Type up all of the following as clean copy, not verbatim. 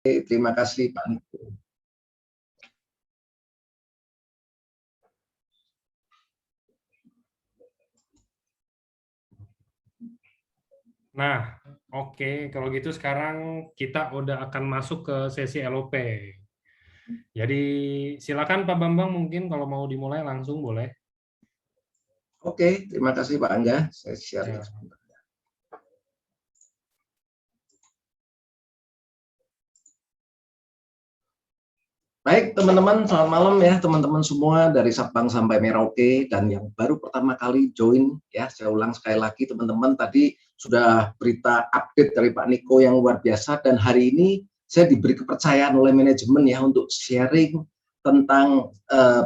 Terima kasih Pak Niko. Nah, oke, kalau gitu sekarang kita udah akan masuk ke sesi LOP. Jadi silakan Pak Bambang, mungkin kalau mau dimulai langsung boleh. Oke, terima kasih Pak Angga. Saya share. Ya. Baik teman-teman, selamat malam ya teman-teman semua dari Sabang sampai Merauke dan yang baru pertama kali join ya, saya ulang sekali lagi teman-teman, tadi sudah berita update dari Pak Niko yang luar biasa dan hari ini saya diberi kepercayaan oleh manajemen ya untuk sharing tentang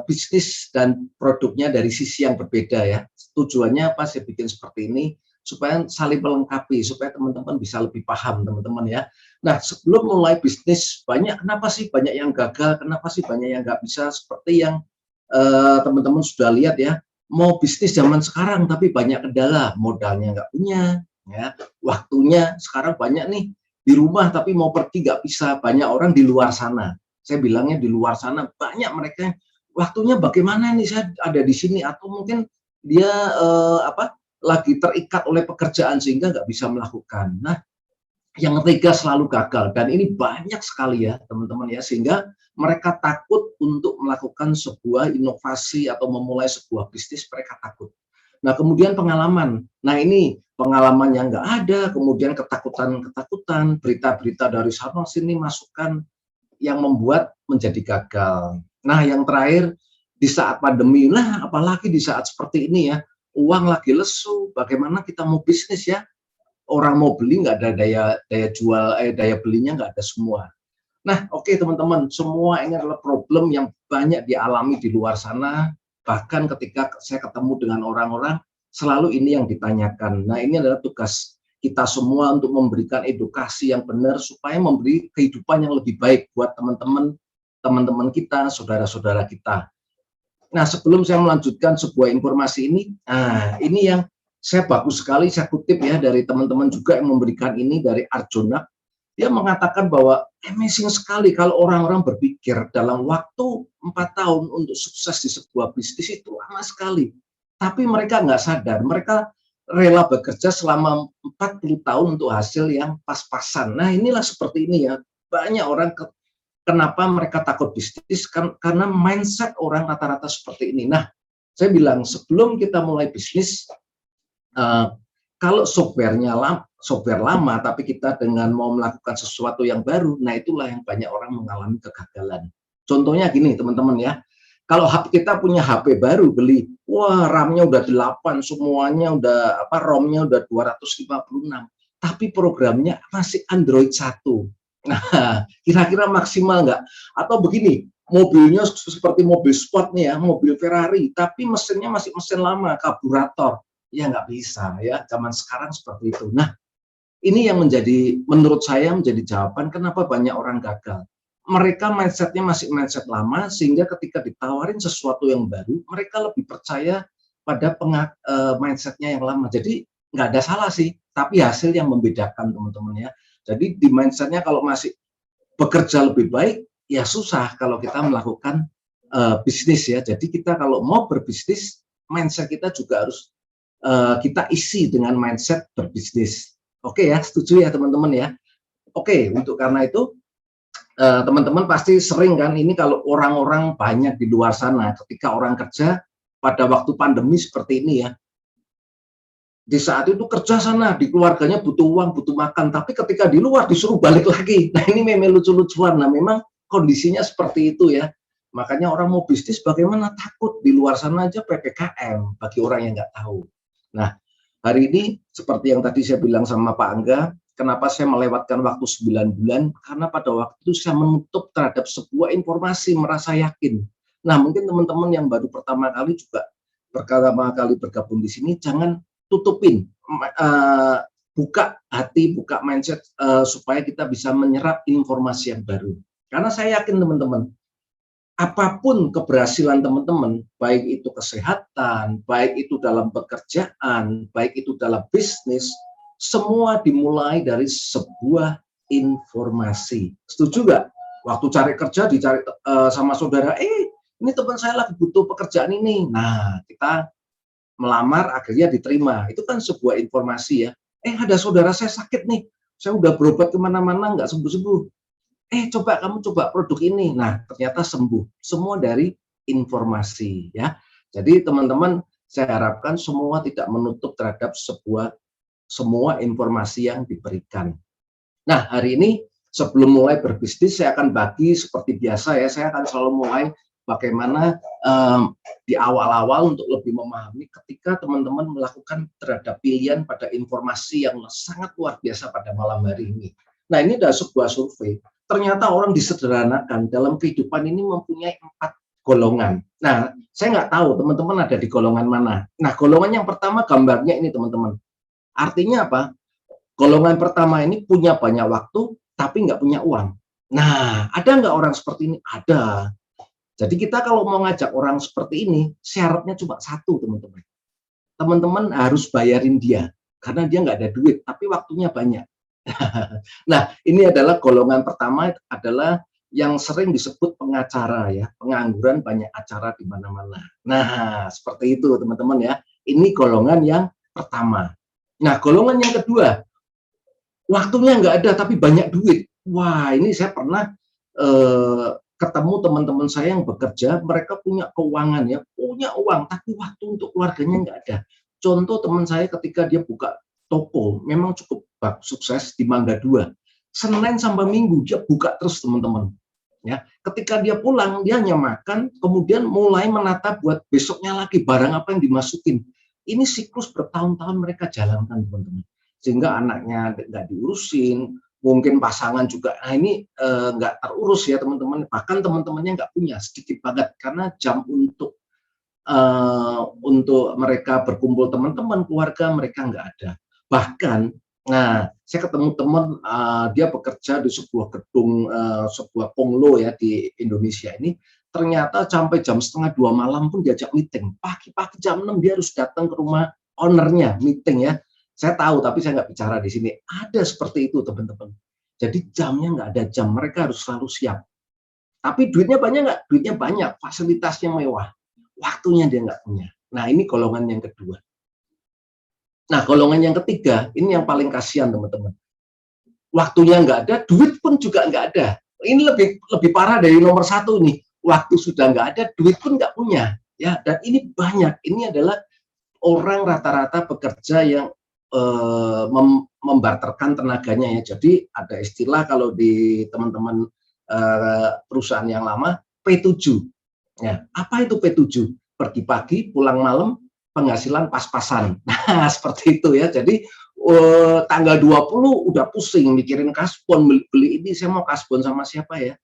bisnis dan produknya dari sisi yang berbeda ya. Tujuannya apa saya bikin seperti ini? Supaya saling melengkapi, supaya teman-teman bisa lebih paham teman-teman ya. Nah, sebelum mulai bisnis, kenapa sih banyak yang gagal, kenapa sih banyak yang nggak bisa, seperti yang teman-teman sudah lihat ya, mau bisnis zaman sekarang tapi banyak kendala, modalnya nggak punya, ya, waktunya sekarang banyak nih, di rumah tapi mau pergi nggak bisa, banyak orang di luar sana, saya bilangnya di luar sana, banyak mereka waktunya bagaimana nih, saya ada di sini, atau mungkin dia lagi terikat oleh pekerjaan sehingga nggak bisa melakukan. Nah, yang ketiga selalu gagal dan ini banyak sekali ya teman-teman ya, sehingga mereka takut untuk melakukan sebuah inovasi atau memulai sebuah bisnis, mereka takut. Nah kemudian pengalaman, nah ini pengalaman yang nggak ada, kemudian ketakutan-ketakutan, berita-berita dari sana sini masukan yang membuat menjadi gagal. Nah yang terakhir di saat pandemi, nah apalagi di saat seperti ini ya, uang lagi lesu, bagaimana kita mau bisnis ya, orang mau beli nggak ada daya jual, daya belinya nggak ada semua. Nah, oke teman-teman, semua ini adalah problem yang banyak dialami di luar sana. Bahkan ketika saya ketemu dengan orang-orang, selalu ini yang ditanyakan. Nah, ini adalah tugas kita semua untuk memberikan edukasi yang benar supaya memberi kehidupan yang lebih baik buat teman-teman kita, saudara-saudara kita. Nah, sebelum saya melanjutkan sebuah informasi ini, nah ini yang saya bagus sekali, saya kutip ya dari teman-teman juga yang memberikan ini dari Arjuna. Dia mengatakan bahwa amazing sekali kalau orang-orang berpikir dalam waktu 4 tahun untuk sukses di sebuah bisnis itu lama sekali. Tapi mereka nggak sadar, mereka rela bekerja selama 40 tahun untuk hasil yang pas-pasan. Nah inilah seperti ini ya, banyak orang kenapa mereka takut bisnis, karena mindset orang rata-rata seperti ini. Nah, saya bilang sebelum kita mulai bisnis, kalau software lama, tapi kita dengan mau melakukan sesuatu yang baru, nah itulah yang banyak orang mengalami kegagalan. Contohnya gini teman-teman ya, kalau kita punya HP baru beli, wah RAM-nya udah 8, semuanya udah ROM-nya udah 256, tapi programnya masih Android 1. Nah, kira-kira maksimal nggak? Atau begini, mobilnya seperti mobil sport nih ya, mobil Ferrari, tapi mesinnya masih mesin lama, karburator. Ya nggak bisa ya, zaman sekarang seperti itu. Nah, ini yang menurut saya menjadi jawaban kenapa banyak orang gagal. Mereka mindsetnya masih mindset lama, sehingga ketika ditawarin sesuatu yang baru, mereka lebih percaya pada mindsetnya yang lama. Jadi nggak ada salah sih, tapi hasil yang membedakan teman-teman ya. Jadi di mindsetnya kalau masih bekerja lebih baik, ya susah kalau kita melakukan bisnis ya. Jadi kita kalau mau berbisnis, mindset kita juga harus kita isi dengan mindset berbisnis. Oke ya, setuju ya teman-teman ya. Oke, untuk karena itu teman-teman pasti sering kan ini kalau orang-orang banyak di luar sana ketika orang kerja pada waktu pandemi seperti ini ya, di saat itu kerja sana, di keluarganya butuh uang, butuh makan, tapi ketika di luar disuruh balik lagi. Nah ini memang lucu-lucuan. Nah memang kondisinya seperti itu ya. Makanya orang mau bisnis bagaimana, takut di luar sana aja PPKM bagi orang yang nggak tahu. Nah hari ini seperti yang tadi saya bilang sama Pak Angga, kenapa saya melewatkan waktu 9 bulan, karena pada waktu itu saya menutup terhadap sebuah informasi, merasa yakin. Nah mungkin teman-teman yang baru pertama kali juga bergabung di sini, jangan tutupin, buka hati, buka mindset supaya kita bisa menyerap informasi yang baru. Karena saya yakin teman-teman, apapun keberhasilan teman-teman, baik itu kesehatan, baik itu dalam pekerjaan, baik itu dalam bisnis, semua dimulai dari sebuah informasi. Setuju nggak? Waktu cari kerja dicari sama saudara, ini teman saya lagi butuh pekerjaan ini. Nah, kita melamar akhirnya diterima. Itu kan sebuah informasi ya. Ada saudara saya sakit nih, saya udah berobat kemana-mana nggak sembuh-sembuh. Coba kamu coba produk ini. Nah, ternyata sembuh. Semua dari informasi ya. Jadi teman-teman, saya harapkan semua tidak menutup terhadap semua informasi yang diberikan. Nah, hari ini sebelum mulai berbisnis, saya akan bagi seperti biasa ya, saya akan selalu mulai bagaimana di awal-awal untuk lebih memahami ketika teman-teman melakukan terhadap pilihan pada informasi yang sangat luar biasa pada malam hari ini. Nah, ini adalah sebuah survei. Ternyata orang disederhanakan dalam kehidupan ini mempunyai 4 golongan. Nah, saya nggak tahu teman-teman ada di golongan mana. Nah, golongan yang pertama gambarnya ini teman-teman. Artinya apa? Golongan pertama ini punya banyak waktu, tapi nggak punya uang. Nah, ada nggak orang seperti ini? Ada. Jadi kita kalau mau ngajak orang seperti ini, syaratnya cuma satu, teman-teman. Teman-teman harus bayarin dia, karena dia nggak ada duit, tapi waktunya banyak. Nah, ini adalah golongan pertama, adalah yang sering disebut pengacara ya, pengangguran banyak acara di mana-mana. Nah, seperti itu teman-teman ya. Ini golongan yang pertama. Nah, golongan yang kedua, waktunya nggak ada tapi banyak duit. Wah, ini saya pernah ketemu teman-teman saya yang bekerja, mereka punya keuangan ya, punya uang, tapi waktu untuk keluarganya nggak ada. Contoh teman saya ketika dia buka toko, memang cukup sukses di Mangga 2. Senin sampai Minggu dia buka terus teman-teman. Ya, ketika dia pulang, dia hanya makan, kemudian mulai menata buat besoknya lagi barang apa yang dimasukin. Ini siklus bertahun-tahun mereka jalankan teman-teman. Sehingga anaknya nggak diurusin, mungkin pasangan juga, nah ini nggak terurus ya teman-teman, bahkan teman-temannya nggak punya, sedikit banget, karena jam untuk mereka berkumpul teman-teman, keluarga mereka nggak ada. Bahkan, nah saya ketemu teman, dia bekerja di sebuah gedung, sebuah konglo ya di Indonesia ini, ternyata sampai jam 1:30 malam pun diajak meeting, pagi-pagi jam 6 dia harus datang ke rumah ownernya, meeting ya. Saya tahu, tapi saya nggak bicara di sini. Ada seperti itu, teman-teman. Jadi jamnya nggak ada jam, mereka harus selalu siap. Tapi duitnya banyak nggak? Duitnya banyak, fasilitasnya mewah. Waktunya dia nggak punya. Nah, ini golongan yang kedua. Nah, golongan yang ketiga, ini yang paling kasihan, teman-teman. Waktunya nggak ada, duit pun juga nggak ada. Ini lebih parah dari nomor 1 nih. Waktu sudah nggak ada, duit pun nggak punya. Ya, dan ini banyak. Ini adalah orang rata-rata bekerja yang membarterkan tenaganya ya. Jadi ada istilah kalau di teman-teman perusahaan yang lama, P7. Ya, apa itu P7? Pergi pagi, pulang malam, penghasilan pas-pasan. Nah, seperti itu ya. Jadi tanggal 20 udah pusing mikirin kasbon, beli ini, saya mau kasbon sama siapa ya.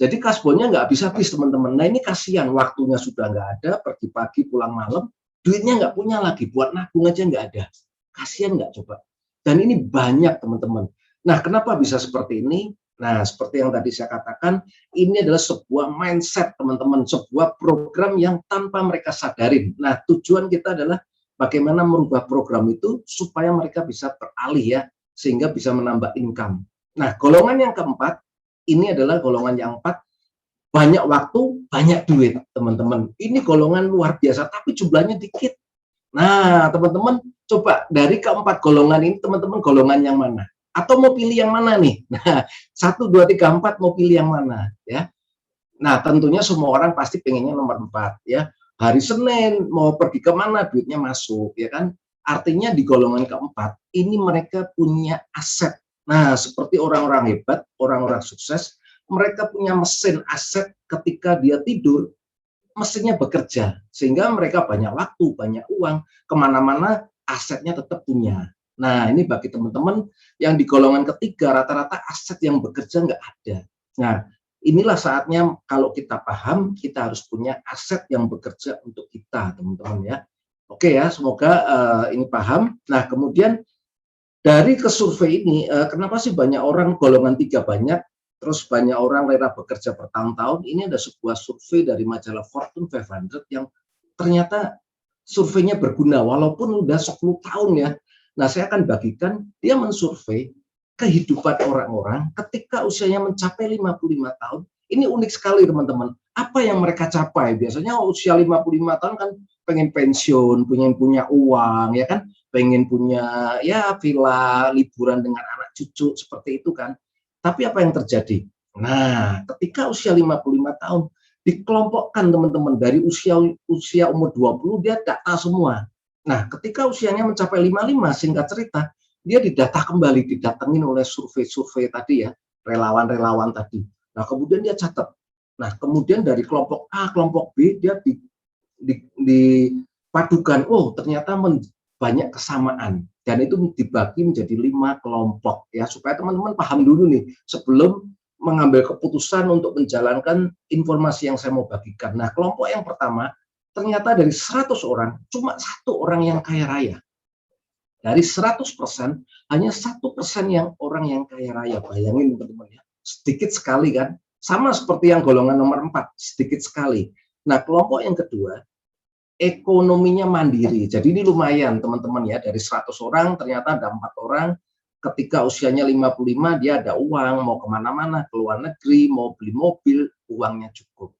Jadi kasbonnya nggak habis-habis teman-teman. Nah, ini kasihan, waktunya sudah nggak ada, pergi pagi, pulang malam, duitnya nggak punya lagi, buat nabung aja nggak ada. Kasihan nggak coba? Dan ini banyak teman-teman. Nah, kenapa bisa seperti ini? Nah, seperti yang tadi saya katakan, ini adalah sebuah mindset teman-teman, sebuah program yang tanpa mereka sadarin. Nah, tujuan kita adalah bagaimana merubah program itu supaya mereka bisa beralih ya, sehingga bisa menambah income. Nah, golongan yang keempat, ini adalah golongan yang keempat, banyak waktu, banyak duit, teman-teman. Ini golongan luar biasa, tapi jumlahnya dikit. Nah, teman-teman, coba dari keempat golongan ini, teman-teman golongan yang mana? Atau mau pilih yang mana nih? Nah, 1, 2, 3, 4 mau pilih yang mana? Ya. Nah, tentunya semua orang pasti pengennya nomor 4 ya. Hari Senin mau pergi kemana, duitnya masuk, ya kan? Artinya di golongan keempat, ini mereka punya aset. Nah, seperti orang-orang hebat, orang-orang sukses, mereka punya mesin aset ketika dia tidur, mesinnya bekerja, sehingga mereka banyak waktu, banyak uang, kemana-mana asetnya tetap punya. Nah, ini bagi teman-teman yang di golongan ketiga, rata-rata aset yang bekerja nggak ada. Nah, inilah saatnya kalau kita paham, kita harus punya aset yang bekerja untuk kita, teman-teman ya. Oke ya, semoga ini paham. Nah, kemudian dari kesurvei ini, kenapa sih banyak orang golongan 3 banyak, terus banyak orang rela bekerja bertahun-tahun? Ini ada sebuah survei dari majalah Fortune 500 yang ternyata surveinya berguna, walaupun udah 10 tahun ya. Nah, saya akan bagikan, dia mensurvei kehidupan orang-orang ketika usianya mencapai 55 tahun. Ini unik sekali teman-teman. Apa yang mereka capai? Biasanya usia 55 tahun kan pengen pensiun, punya uang, ya kan? Pengen punya ya villa, liburan dengan anak cucu, seperti itu kan. Tapi apa yang terjadi? Nah, ketika usia 55 tahun, dikelompokkan teman-teman dari usia umur 20 dia data semua. Nah, ketika usianya mencapai 55, singkat cerita, dia didata kembali, didatengin oleh survei-survei tadi ya, relawan-relawan tadi. Nah, kemudian dia catat. Nah, kemudian dari kelompok A, kelompok B, dia dipadukan. Oh, ternyata banyak kesamaan. Dan itu dibagi menjadi 5 kelompok. Ya, supaya teman-teman paham dulu nih, sebelum mengambil keputusan untuk menjalankan informasi yang saya mau bagikan. Nah, kelompok yang pertama, ternyata dari 100 orang, cuma 1 orang yang kaya raya. Dari 100%, hanya 1% yang orang yang kaya raya. Bayangin teman-teman ya, sedikit sekali kan? Sama seperti yang golongan nomor 4, sedikit sekali. Nah, kelompok yang kedua, ekonominya mandiri. Jadi ini lumayan teman-teman ya, dari 100 orang ternyata ada 4 orang, ketika usianya 55 dia ada uang, mau kemana-mana, ke luar negeri, mau beli mobil, uangnya cukup.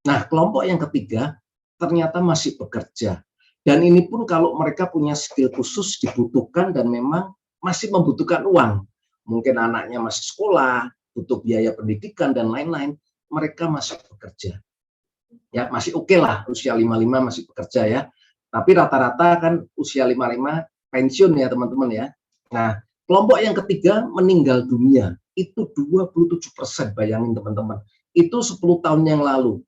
Nah, kelompok yang ketiga ternyata masih bekerja. Dan ini pun kalau mereka punya skill khusus dibutuhkan dan memang masih membutuhkan uang. Mungkin anaknya masih sekolah, butuh biaya pendidikan dan lain-lain, mereka masih bekerja. Ya, masih oke lah usia 55 masih bekerja ya. Tapi rata-rata kan usia 55 pensiun ya teman-teman ya. Nah, kelompok yang ketiga meninggal dunia. Itu 27%, bayangin teman-teman. Itu 10 tahun yang lalu.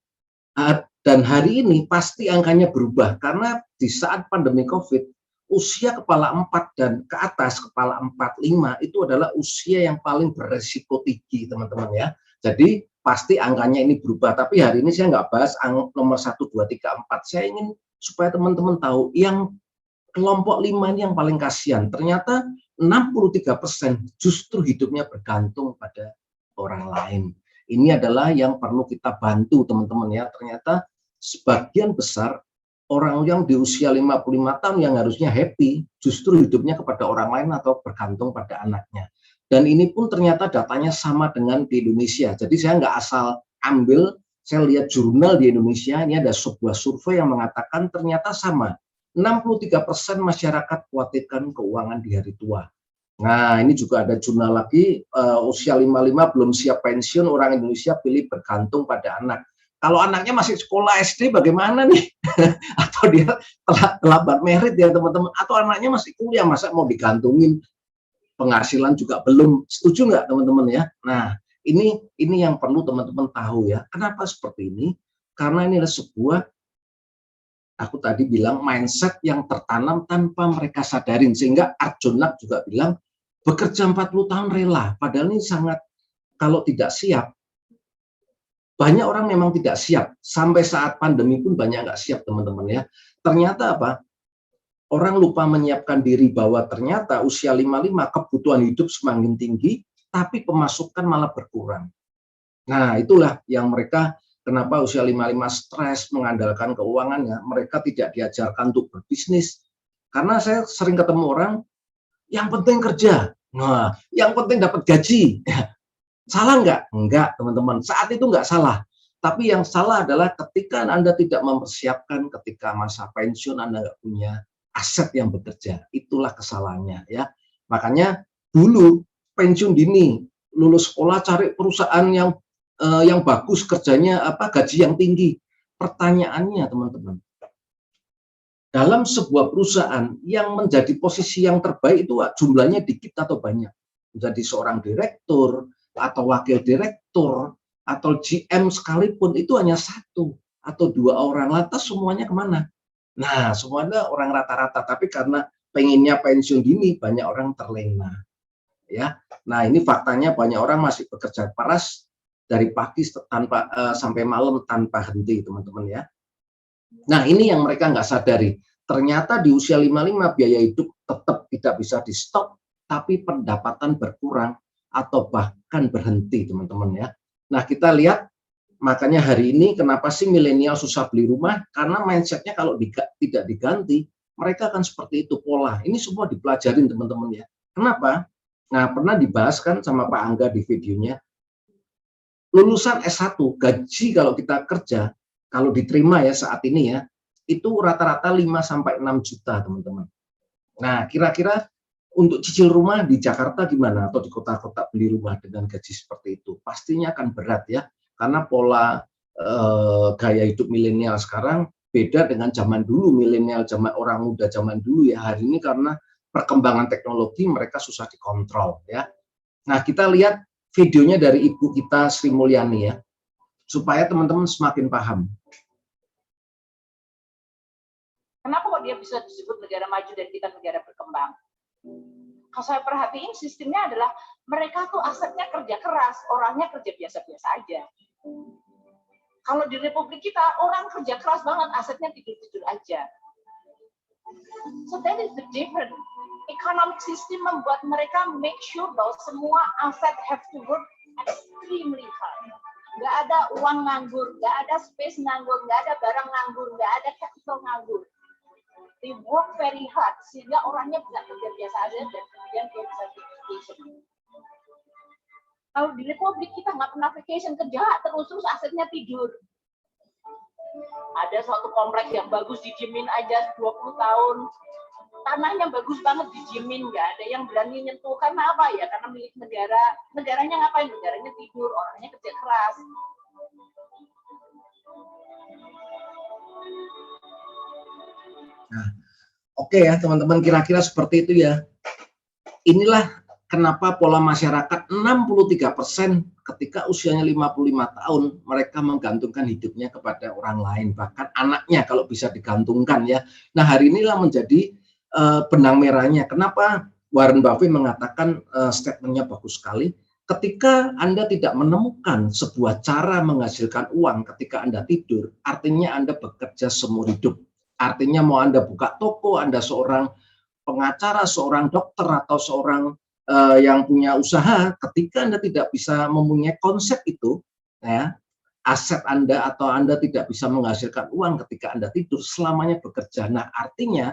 Dan hari ini pasti angkanya berubah karena di saat pandemi COVID, usia kepala 4 dan ke atas, kepala 4, 5 itu adalah usia yang paling beresiko tinggi teman-teman ya. Jadi pasti angkanya ini berubah, tapi hari ini saya nggak bahas nomor 1, 2, 3, 4. Saya ingin supaya teman-teman tahu yang kelompok 5 ini yang paling kasihan. Ternyata 63% justru hidupnya bergantung pada orang lain. Ini adalah yang perlu kita bantu teman-teman ya. Ternyata sebagian besar orang yang di usia 55 tahun yang harusnya happy, justru hidupnya kepada orang lain atau bergantung pada anaknya. Dan ini pun ternyata datanya sama dengan di Indonesia. Jadi saya nggak asal ambil, saya lihat jurnal di Indonesia, ini ada sebuah survei yang mengatakan ternyata sama. 63% masyarakat khawatirkan keuangan di hari tua. Nah, ini juga ada jurnal lagi, usia 55 belum siap pensiun, orang Indonesia pilih bergantung pada anak. Kalau anaknya masih sekolah SD bagaimana nih? Atau dia terlambat merit ya teman-teman? Atau anaknya masih kuliah, masa mau digantungin? Penghasilan juga belum. Setuju nggak teman-teman ya? Nah, ini yang perlu teman-teman tahu ya. Kenapa seperti ini? Karena ini adalah sebuah, aku tadi bilang, mindset yang tertanam tanpa mereka sadarin. Sehingga Arjuna juga bilang, bekerja 40 tahun rela, padahal ini sangat, kalau tidak siap, banyak orang memang tidak siap, sampai saat pandemi pun banyak nggak siap teman-teman ya. Ternyata apa? Orang lupa menyiapkan diri bahwa ternyata usia 55 kebutuhan hidup semakin tinggi, tapi pemasukan malah berkurang. Nah, itulah yang mereka, kenapa usia 55 stres mengandalkan keuangannya, mereka tidak diajarkan untuk berbisnis. Karena saya sering ketemu orang, yang penting kerja. Nah, yang penting dapat gaji. Salah nggak? Enggak, teman-teman. Saat itu nggak salah. Tapi yang salah adalah ketika Anda tidak mempersiapkan, ketika masa pensiun Anda nggak punya aset yang bekerja. Itulah kesalahannya ya. Makanya dulu pensiun dini, lulus sekolah cari perusahaan yang bagus, kerjanya gaji yang tinggi. Pertanyaannya teman-teman, dalam sebuah perusahaan yang menjadi posisi yang terbaik itu jumlahnya dikit atau banyak? Menjadi seorang direktur atau wakil direktur atau GM sekalipun itu hanya 1 atau 2 orang, lantas semuanya kemana? Nah, semuanya orang rata-rata, tapi karena pengennya pensiun dini banyak orang terlena ya. Nah, ini faktanya banyak orang masih bekerja keras dari pagi sampai malam tanpa henti teman-teman ya. Nah, ini yang mereka nggak sadari. Ternyata di usia 55 biaya hidup tetap tidak bisa di stop, tapi pendapatan berkurang atau bahkan berhenti, teman-teman ya. Nah, kita lihat, makanya hari ini kenapa sih milenial susah beli rumah? Karena mindsetnya kalau tidak diganti, mereka akan seperti itu pola. Ini semua dipelajarin, teman-teman ya. Kenapa? Nah, pernah dibahas kan sama Pak Angga di videonya, lulusan S1, gaji kalau kita kerja, kalau diterima ya saat ini ya, itu rata-rata 5 sampai 6 juta, teman-teman. Nah, kira-kira untuk cicil rumah di Jakarta gimana? Atau di kota-kota beli rumah dengan gaji seperti itu? Pastinya akan berat ya, karena pola gaya hidup milenial sekarang beda dengan zaman dulu, milenial zaman orang muda zaman dulu ya. Hari ini karena perkembangan teknologi mereka susah dikontrol ya. Nah, kita lihat videonya dari ibu kita Sri Mulyani ya, supaya teman-teman semakin paham. Kenapa kok dia bisa disebut negara maju dan kita negara berkembang? Kalau saya perhatiin sistemnya adalah mereka tuh asetnya kerja keras, orangnya kerja biasa-biasa aja. Kalau di Republik kita orang kerja keras banget, asetnya tidur-tidur aja. So that is the difference. Economic system membuat mereka make sure bahwa semua aset have to work extremely hard. Nggak ada uang nganggur, nggak ada space nganggur, nggak ada barang nganggur, nggak ada capital nganggur. They work very hard sehingga orangnya bisa kerja biasa aja dan kemudian dia bisa vacation. Kalau di Republik kita nggak pernah vacation, kerja terus asetnya tidur. Ada suatu kompleks yang bagus didiemin aja 20 tahun, tanahnya bagus banget didiemin, nggak ada yang berani nyentuh. Karena apa ya? Karena milik negara. Negaranya ngapain? Negaranya tidur, orangnya kerja keras. Nah, oke ya teman-teman, kira-kira seperti itu ya. Inilah kenapa pola masyarakat 63% ketika usianya 55 tahun mereka menggantungkan hidupnya kepada orang lain, bahkan anaknya kalau bisa digantungkan ya. Nah, hari inilah menjadi benang merahnya. Kenapa Warren Buffett mengatakan statementnya bagus sekali. Ketika Anda tidak menemukan sebuah cara menghasilkan uang ketika Anda tidur, artinya Anda bekerja seumur hidup. Artinya mau Anda buka toko, Anda seorang pengacara, seorang dokter, atau seorang yang punya usaha, ketika Anda tidak bisa mempunyai konsep itu, ya, aset Anda atau Anda tidak bisa menghasilkan uang ketika Anda tidur, selamanya bekerja. Nah, artinya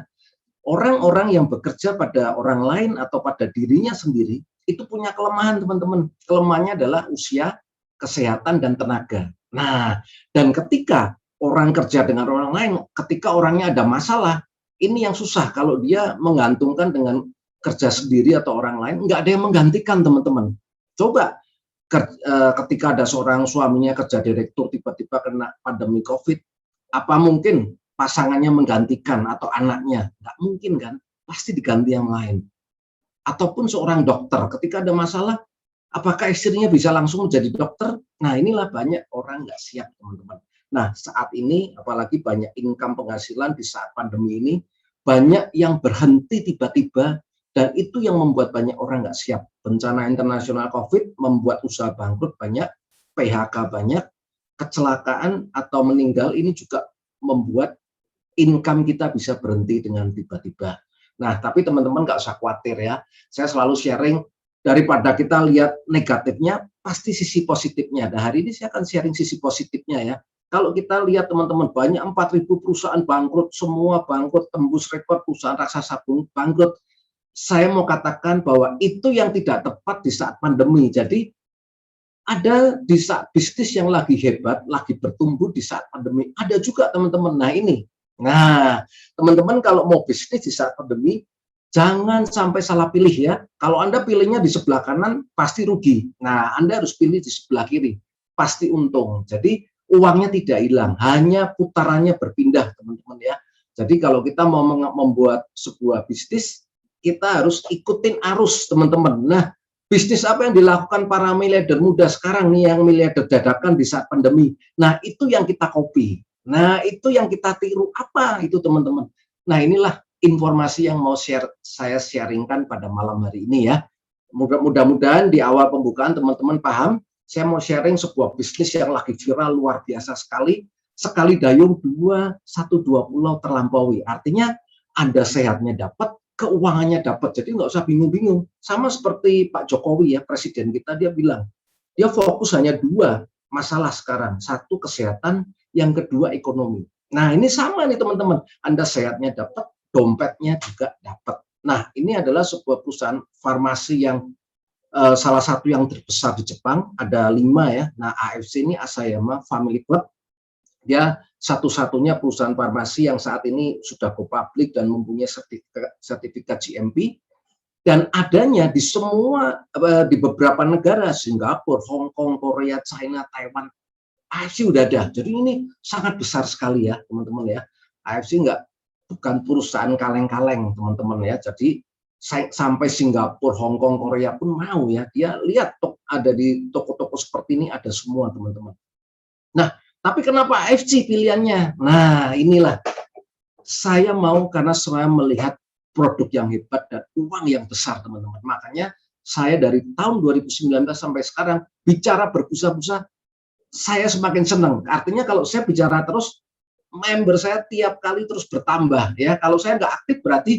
orang-orang yang bekerja pada orang lain atau pada dirinya sendiri, itu punya kelemahan, teman-teman. Kelemahannya adalah usia, kesehatan, dan tenaga. Nah, dan ketika orang kerja dengan orang lain, ketika orangnya ada masalah, ini yang susah kalau dia menggantungkan dengan kerja sendiri atau orang lain, nggak ada yang menggantikan, teman-teman. Coba ketika ada seorang suaminya kerja direktur tiba-tiba kena pandemi COVID, apa mungkin pasangannya menggantikan atau anaknya? Nggak mungkin kan, pasti diganti yang lain. Ataupun seorang dokter ketika ada masalah, apakah istrinya bisa langsung menjadi dokter? Nah, inilah banyak orang nggak siap, teman-teman. Nah, saat ini apalagi banyak income penghasilan di saat pandemi ini, banyak yang berhenti tiba-tiba, dan itu yang membuat banyak orang nggak siap. Bencana internasional COVID membuat usaha bangkrut banyak, PHK banyak, kecelakaan atau meninggal ini juga membuat income kita bisa berhenti dengan tiba-tiba. Nah, tapi teman-teman nggak usah khawatir ya. Saya selalu sharing, daripada kita lihat negatifnya, pasti sisi positifnya. Nah, hari ini saya akan sharing sisi positifnya ya. Kalau kita lihat teman-teman, banyak 4.000 perusahaan bangkrut, semua bangkrut, tembus rekor perusahaan raksasa bangkrut. Saya mau katakan bahwa itu yang tidak tepat di saat pandemi. Jadi ada di saat bisnis yang lagi hebat, lagi bertumbuh di saat pandemi. Ada juga teman-teman. Nah ini. Nah, teman-teman kalau mau bisnis di saat pandemi, jangan sampai salah pilih ya. Kalau Anda pilihnya di sebelah kanan, pasti rugi. Nah, Anda harus pilih di sebelah kiri, pasti untung. Jadi uangnya tidak hilang, hanya putarannya berpindah, teman-teman ya. Jadi kalau kita mau membuat sebuah bisnis, kita harus ikutin arus, teman-teman. Nah, bisnis apa yang dilakukan para miliarder muda sekarang nih, yang miliarder dadakan di saat pandemi. Nah, itu yang kita copy. Nah, itu yang kita tiru. Apa itu, teman-teman? Nah, inilah informasi yang mau saya sharingkan pada malam hari ini ya. Mudah-mudahan di awal pembukaan teman-teman paham. Saya mau sharing sebuah bisnis yang lagi viral luar biasa sekali dayung satu dua pulau terlampaui. Artinya Anda sehatnya dapat, keuangannya dapat. Jadi nggak usah bingung-bingung. Sama seperti Pak Jokowi ya, presiden kita, dia bilang, dia fokus hanya 2 masalah sekarang. 1 kesehatan, yang kedua ekonomi. Nah, ini sama nih teman-teman. Anda sehatnya dapat, dompetnya juga dapat. Nah, ini adalah sebuah perusahaan farmasi yang salah satu yang terbesar di Jepang, ada 5 ya. Nah, AFC ini Asayama Family Club, dia satu-satunya perusahaan farmasi yang saat ini sudah go public dan mempunyai sertifikat GMP, dan adanya di semua di beberapa negara, Singapura, Hong Kong, Korea, China, Taiwan, AFC udah ada. Jadi ini sangat besar sekali ya teman-teman ya. AFC bukan perusahaan kaleng-kaleng teman-teman ya. Jadi sampai Singapura, Hong Kong, Korea pun mau ya. Dia lihat ada di toko-toko seperti ini, ada semua teman-teman. Nah, tapi kenapa AFC pilihannya? Nah, inilah saya mau karena saya melihat produk yang hebat dan uang yang besar teman-teman. Makanya saya dari tahun 2019 sampai sekarang bicara berbusa-busa, saya semakin senang. Artinya kalau saya bicara terus, member saya tiap kali terus bertambah ya. Kalau saya nggak aktif berarti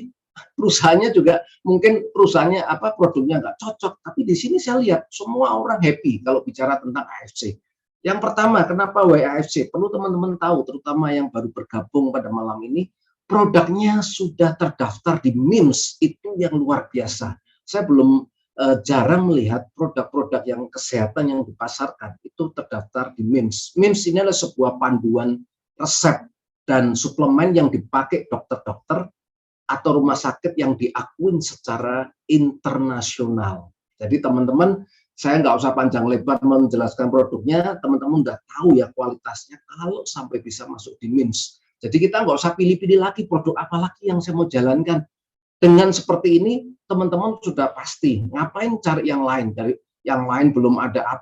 perusahaannya juga mungkin produknya nggak cocok. Tapi di sini saya lihat semua orang happy kalau bicara tentang AFC. Yang pertama, kenapa AFC? Perlu teman-teman tahu, terutama yang baru bergabung pada malam ini, produknya sudah terdaftar di MIMS, itu yang luar biasa. Saya belum jarang melihat produk-produk yang kesehatan yang dipasarkan itu terdaftar di MIMS. MIMS ini adalah sebuah panduan resep dan suplemen yang dipakai dokter-dokter atau rumah sakit yang diakui secara internasional. Jadi teman-teman, saya nggak usah panjang lebar menjelaskan produknya, teman-teman udah tahu ya kualitasnya kalau sampai bisa masuk di MIMS. Jadi kita nggak usah pilih-pilih lagi produk apa lagi yang saya mau jalankan. Dengan seperti ini, teman-teman sudah pasti. Ngapain cari yang lain? Dari yang lain belum ada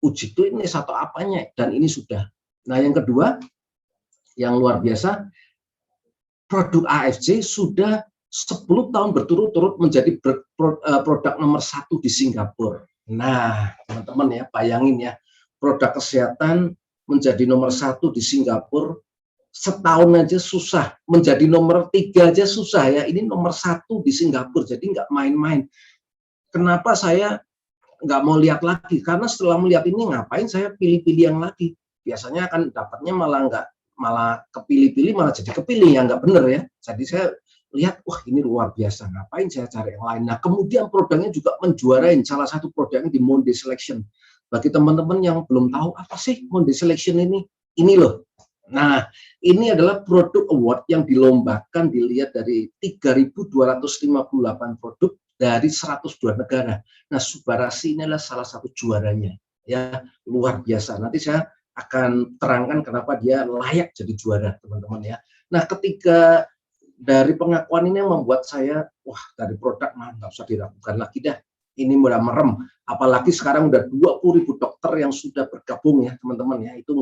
uji klinis atau apanya, dan ini sudah. Nah, yang kedua, yang luar biasa, produk AFC sudah 10 tahun berturut-turut menjadi produk nomor 1 di Singapura. Nah, teman-teman ya, bayangin ya, produk kesehatan menjadi nomor 1 di Singapura, setahun aja susah, menjadi nomor 3 aja susah ya, ini nomor 1 di Singapura, jadi nggak main-main. Kenapa saya nggak mau lihat lagi? Karena setelah melihat ini, ngapain saya pilih-pilih yang lagi? Biasanya akan dapatnya malah kepilih-pilih, malah jadi kepilih, ya nggak bener ya. Jadi saya lihat, wah ini luar biasa, ngapain saya cari yang lain. Nah, kemudian produknya juga menjuarain, salah satu produknya di Monde Selection. Bagi teman-teman yang belum tahu apa sih Monde Selection ini loh. Nah, ini adalah produk award yang dilombakan, dilihat dari 3.258 produk dari 102 negara. Nah, Subarashi ini adalah salah satu juaranya, ya luar biasa. Nanti saya akan terangkan kenapa dia layak jadi juara, teman-teman ya. Nah, ketika dari pengakuan ini membuat saya, wah dari produk nggak usah diragukan lagi dah. Ini udah merem. Apalagi sekarang udah 20.000 dokter yang sudah bergabung ya, teman-teman ya. Itu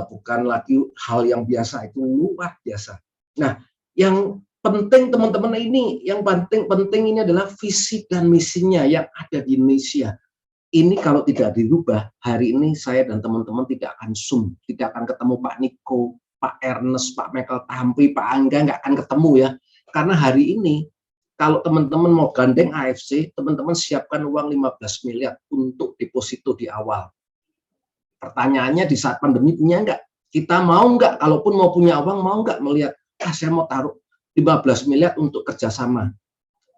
bukan lagi hal yang biasa, itu luar biasa. Nah, yang penting teman-teman yang penting ini adalah visi dan misinya yang ada di Indonesia. Ini kalau tidak dirubah, hari ini saya dan teman-teman tidak akan Zoom, tidak akan ketemu Pak Niko, Pak Ernest, Pak Michael Tampi, Pak Angga, nggak akan ketemu ya. Karena hari ini, kalau teman-teman mau gandeng AFC, teman-teman siapkan uang 15 miliar untuk deposito di awal. Pertanyaannya di saat pandemi punya nggak? Kita mau nggak? Kalaupun mau punya uang, mau nggak melihat, saya mau taruh 15 miliar untuk kerjasama?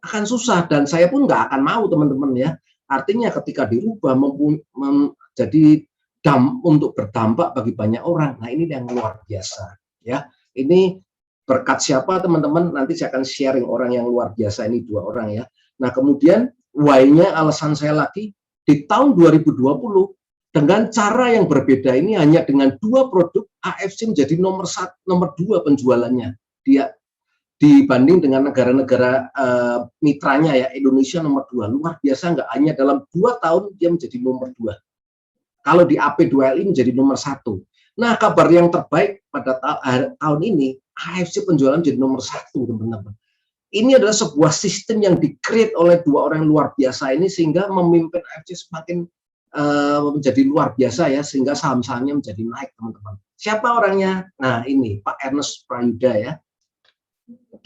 Akan susah, dan saya pun nggak akan mau teman-teman ya. Artinya ketika dirubah jadi untuk berdampak bagi banyak orang. Nah, ini yang luar biasa ya. Ini berkat siapa teman-teman? Nanti saya akan sharing orang yang luar biasa ini, 2 orang ya. Nah, kemudian why-nya, alasan saya lagi di tahun 2020 dengan cara yang berbeda ini, hanya dengan 2 produk AFC menjadi nomor 2 penjualannya. Dia dibanding dengan negara-negara mitranya ya, Indonesia nomor 2. Luar biasa nggak? Hanya dalam 2 tahun dia menjadi nomor 2. Kalau di AP2LI menjadi nomor 1. Nah, kabar yang terbaik pada tahun ini, AFC penjualan menjadi nomor 1, teman-teman. Ini adalah sebuah sistem yang di-create oleh 2 orang luar biasa ini, sehingga memimpin AFC semakin menjadi luar biasa ya, sehingga saham-sahamnya menjadi naik, teman-teman. Siapa orangnya? Nah, ini Pak Ernest Prayuda ya,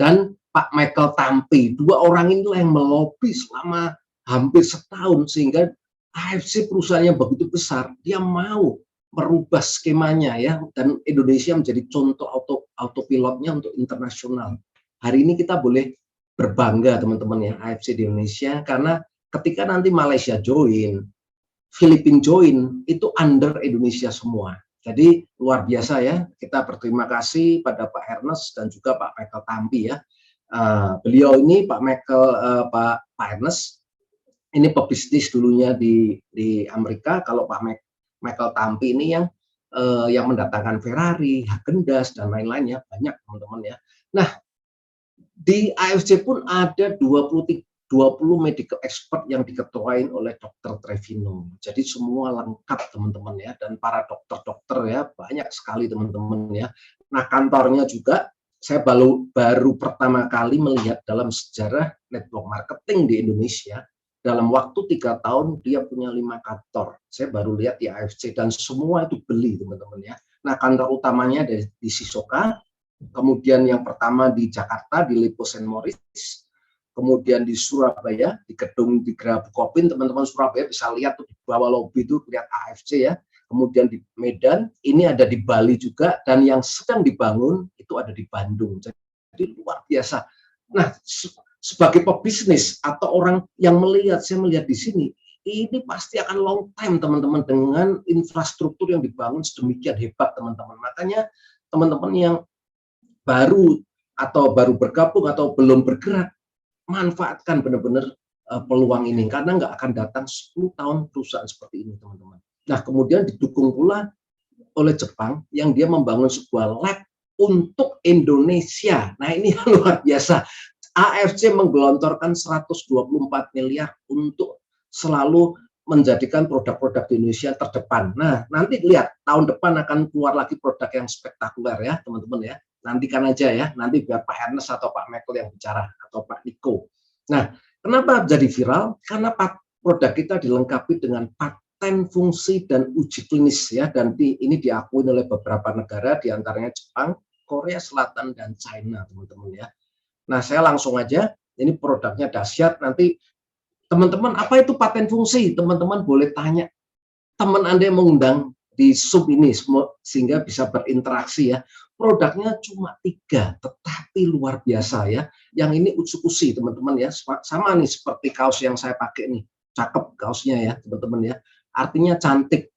dan Pak Michael Tampi. 2 orang inilah yang melobi selama hampir setahun, sehingga AFC perusahaannya begitu besar, dia mau merubah skemanya ya, dan Indonesia menjadi contoh autopilotnya untuk internasional. Hari ini kita boleh berbangga teman-teman ya, AFC di Indonesia, karena ketika nanti Malaysia join, Filipina join, itu under Indonesia semua. Jadi luar biasa ya, kita berterima kasih pada Pak Ernest dan juga Pak Michael Tampi ya. Beliau ini Pak Ernest ini pebisnis dulunya di Amerika. Kalau Pak Michael Tampi ini yang mendatangkan Ferrari, Häagen-Dazs dan lain-lainnya, banyak teman-teman ya. Nah, di AFC pun ada 20 medical expert yang diketuain oleh Dr. Trevino. Jadi semua lengkap teman-teman ya, dan para dokter-dokter ya banyak sekali teman-teman ya. Nah, kantornya juga saya baru pertama kali melihat dalam sejarah network marketing di Indonesia, dalam waktu 3 tahun dia punya 5 kantor. Saya baru lihat di AFC dan semua itu beli teman-teman ya. Nah, kantor utamanya di Sisoka, kemudian yang pertama di Jakarta di Lipo St. Moritz, kemudian di Surabaya di gedung di Geraha Bukopin, teman-teman Surabaya bisa lihat tuh di bawah lobi itu lihat AFC ya. Kemudian di Medan, ini ada di Bali juga, dan yang sedang dibangun itu ada di Bandung. Jadi luar biasa. Nah, sebagai pebisnis atau orang yang saya melihat di sini, ini pasti akan long time teman-teman dengan infrastruktur yang dibangun sedemikian hebat teman-teman. Makanya teman-teman yang baru bergabung atau belum bergerak, manfaatkan benar-benar peluang ini, karena nggak akan datang 10 tahun perusahaan seperti ini teman-teman. Nah, kemudian didukung pula oleh Jepang yang dia membangun sebuah lab untuk Indonesia. Nah, ini luar biasa. AFC menggelontorkan 124 miliar untuk selalu menjadikan produk-produk di Indonesia terdepan. Nah, nanti lihat tahun depan akan keluar lagi produk yang spektakuler ya, teman-teman ya. Nantikan aja ya, nanti biar Pak Ernest atau Pak Michael yang bicara atau Pak Niko. Nah, kenapa jadi viral? Karena produk kita dilengkapi dengan paten fungsi dan uji klinis ya, dan ini diakui oleh beberapa negara, diantaranya Jepang, Korea Selatan dan China, teman-teman ya. Nah, saya langsung aja, ini produknya dahsyat. Nanti teman-teman, apa itu paten fungsi? Teman-teman boleh tanya teman Anda yang mengundang di sub ini sehingga bisa berinteraksi ya. Produknya cuma 3, tetapi luar biasa ya. Yang ini Utsukushi teman-teman ya, sama nih seperti kaos yang saya pakai nih, cakep kaosnya ya teman-teman ya. Artinya cantik.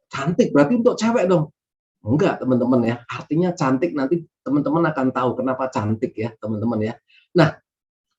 Cantik berarti untuk cewek dong? Enggak teman-teman ya, artinya cantik, nanti teman-teman akan tahu kenapa cantik ya teman-teman ya. Nah,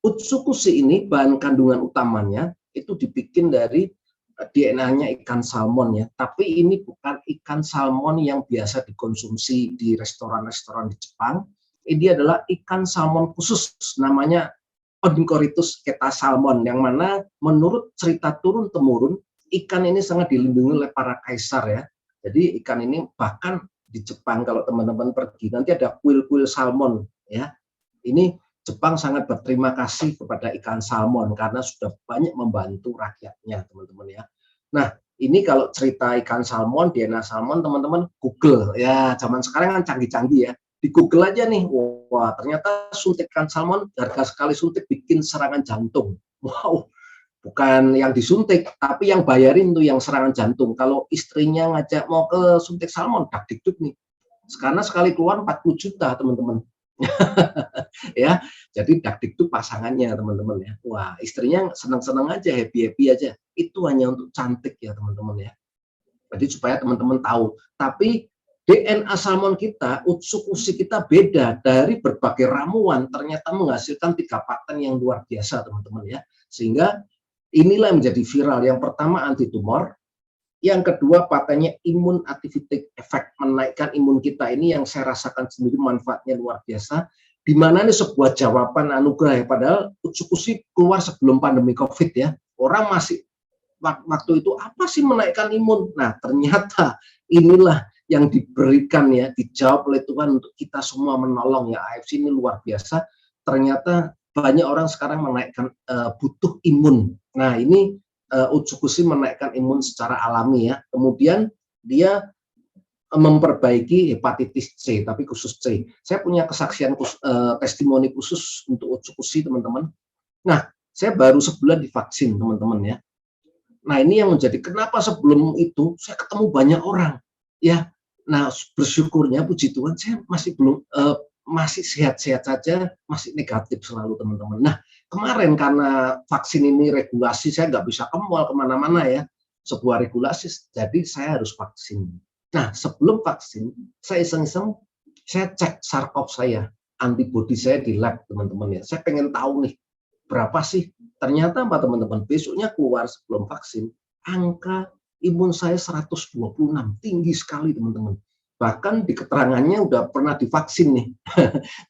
Utsukushi ini bahan kandungan utamanya itu dibikin dari DNA-nya ikan salmon ya, tapi ini bukan ikan salmon yang biasa dikonsumsi di restoran-restoran di Jepang. Ini adalah ikan salmon khusus, namanya Onychoritus keta salmon, yang mana menurut cerita turun-temurun ikan ini sangat dilindungi oleh para kaisar ya. Jadi ikan ini bahkan di Jepang kalau teman-teman pergi nanti ada kuil-kuil salmon ya. Ini Jepang sangat berterima kasih kepada ikan salmon karena sudah banyak membantu rakyatnya teman-teman ya. Nah, ini kalau cerita ikan salmon, DNA salmon, teman-teman Google ya. Zaman sekarang kan canggih-canggih ya. Di Google aja nih, wah ternyata suntik ikan salmon harga sekali suntik bikin serangan jantung. Wow. Bukan yang disuntik, tapi yang bayarin tuh yang serangan jantung. Kalau istrinya ngajak mau ke suntik salmon, dakdikduk nih. Karena sekali keluar 40 juta, teman-teman. Ya, jadi dakdikduk pasangannya, teman-teman ya. Wah, istrinya senang-senang aja, happy-happy aja. Itu hanya untuk cantik ya, teman-teman ya. Jadi supaya teman-teman tahu. Tapi DNA salmon kita, Utsukushi kita beda dari berbagai ramuan. Ternyata menghasilkan 3 paten yang luar biasa, teman-teman ya. Sehingga inilah yang menjadi viral. Yang pertama anti tumor, yang kedua patennya imun activating effect, menaikkan imun kita. Ini yang saya rasakan sendiri manfaatnya luar biasa. Di mana ini sebuah jawaban anugerah ya, padahal Utsukushi keluar sebelum pandemi Covid ya. Orang masih waktu itu apa sih menaikkan imun? Nah, ternyata inilah yang diberikan ya, dijawab oleh Tuhan untuk kita semua menolong ya. AFC ini luar biasa. Ternyata banyak orang sekarang menaikkan butuh imun. Nah, ini Utsukushi menaikkan imun secara alami ya. Kemudian dia memperbaiki hepatitis C, tapi khusus C. Saya punya kesaksian testimoni khusus untuk Utsukushi, teman-teman. Nah, saya baru sebulan divaksin, teman-teman ya. Nah, ini yang menjadi kenapa sebelum itu saya ketemu banyak orang ya. Nah, bersyukurnya puji Tuhan saya masih belum masih sehat-sehat saja, masih negatif selalu teman-teman. Nah, kemarin karena vaksin ini regulasi, saya nggak bisa ke mall kemana-mana ya, sebuah regulasi, jadi saya harus vaksin. Nah, sebelum vaksin, saya iseng-iseng, saya cek sarkop saya, antibodi saya di lab teman-teman ya. Saya pengen tahu nih, berapa sih? Ternyata apa teman-teman, besoknya keluar sebelum vaksin, angka imun saya 126, tinggi sekali teman-teman. Bahkan di keterangannya udah pernah divaksin nih.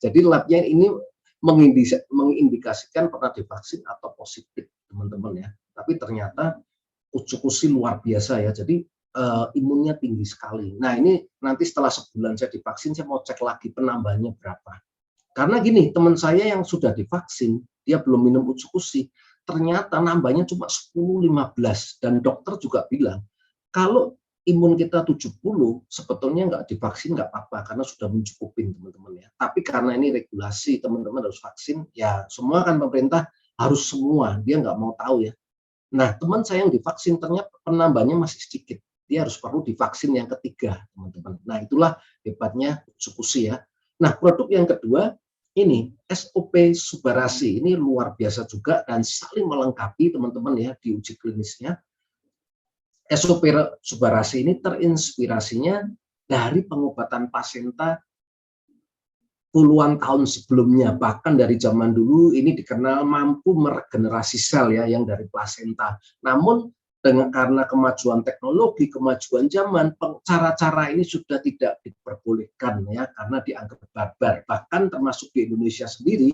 Jadi labnya ini mengindikasikan pernah divaksin atau positif teman-teman ya. Tapi ternyata ujuk-uji luar biasa ya. Jadi imunnya tinggi sekali. Nah ini nanti setelah sebulan saya divaksin, saya mau cek lagi penambahannya berapa. Karena gini, teman saya yang sudah divaksin, dia belum minum ujuk-uji, ternyata nambahnya cuma 10-15, dan dokter juga bilang, kalau imun kita 70, sebetulnya nggak divaksin nggak apa-apa, karena sudah mencukupi teman-teman ya. Tapi karena ini regulasi, teman-teman harus vaksin, ya semua kan pemerintah harus semua, dia nggak mau tahu ya. Nah, teman saya yang divaksin, ternyata penambahnya masih sedikit. Dia harus perlu divaksin yang ketiga, teman-teman. Nah, itulah hebatnya ujuk-uji ya. Nah, produk yang kedua, ini SOP Subarasi, ini luar biasa juga dan saling melengkapi teman-teman ya di uji klinisnya. SOP Subarasi ini terinspirasinya dari pengobatan plasenta puluhan tahun sebelumnya, bahkan dari zaman dulu ini dikenal mampu meregenerasi sel ya yang dari plasenta. Namun karena kemajuan teknologi, kemajuan zaman, cara-cara ini sudah tidak diperbolehkan ya karena dianggap barbar. Bahkan termasuk di Indonesia sendiri,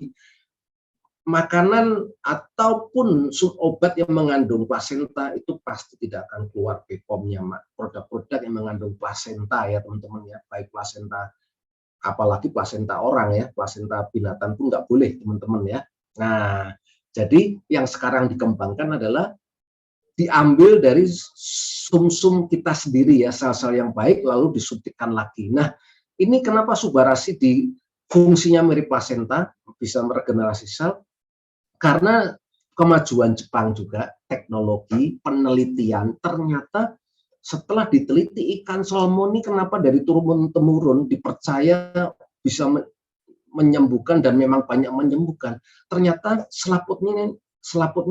makanan ataupun obat yang mengandung plasenta itu pasti tidak akan keluar BPOM-nya. Produk-produk yang mengandung plasenta ya teman-teman ya, baik plasenta, apalagi plasenta orang ya, plasenta binatang pun nggak boleh teman-teman ya. Nah, jadi yang sekarang dikembangkan adalah diambil dari sumsum kita sendiri ya, sel-sel yang baik lalu disuntikkan lagi. Nah, ini kenapa Subarasi di fungsinya mirip plasenta, bisa meregenerasi sel, karena kemajuan Jepang juga, teknologi, penelitian, ternyata setelah diteliti ikan salmon ini kenapa dari turun-temurun dipercaya bisa menyembuhkan dan memang banyak menyembuhkan. Ternyata selaputnya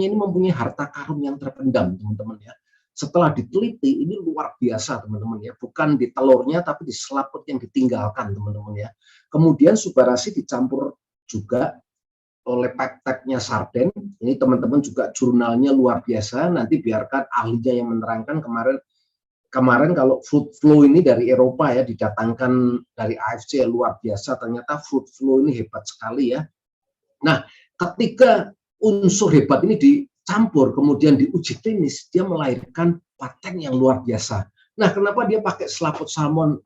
ini mempunyai harta karun yang terpendam, teman-teman ya. Setelah diteliti ini luar biasa, teman-teman ya. Bukan di telurnya tapi di selaput yang ditinggalkan, teman-teman ya. Kemudian Subarasi dicampur juga oleh peptide-nya sarden. Ini teman-teman juga jurnalnya luar biasa. Nanti biarkan ahlinya yang menerangkan. Kemarin kalau fruit flow ini dari Eropa ya, didatangkan dari AFC luar biasa, ternyata fruit flow ini hebat sekali ya. Nah, ketika unsur hebat ini dicampur, kemudian diuji klinis, dia melahirkan paten yang luar biasa. Nah, kenapa dia pakai selaput salmon,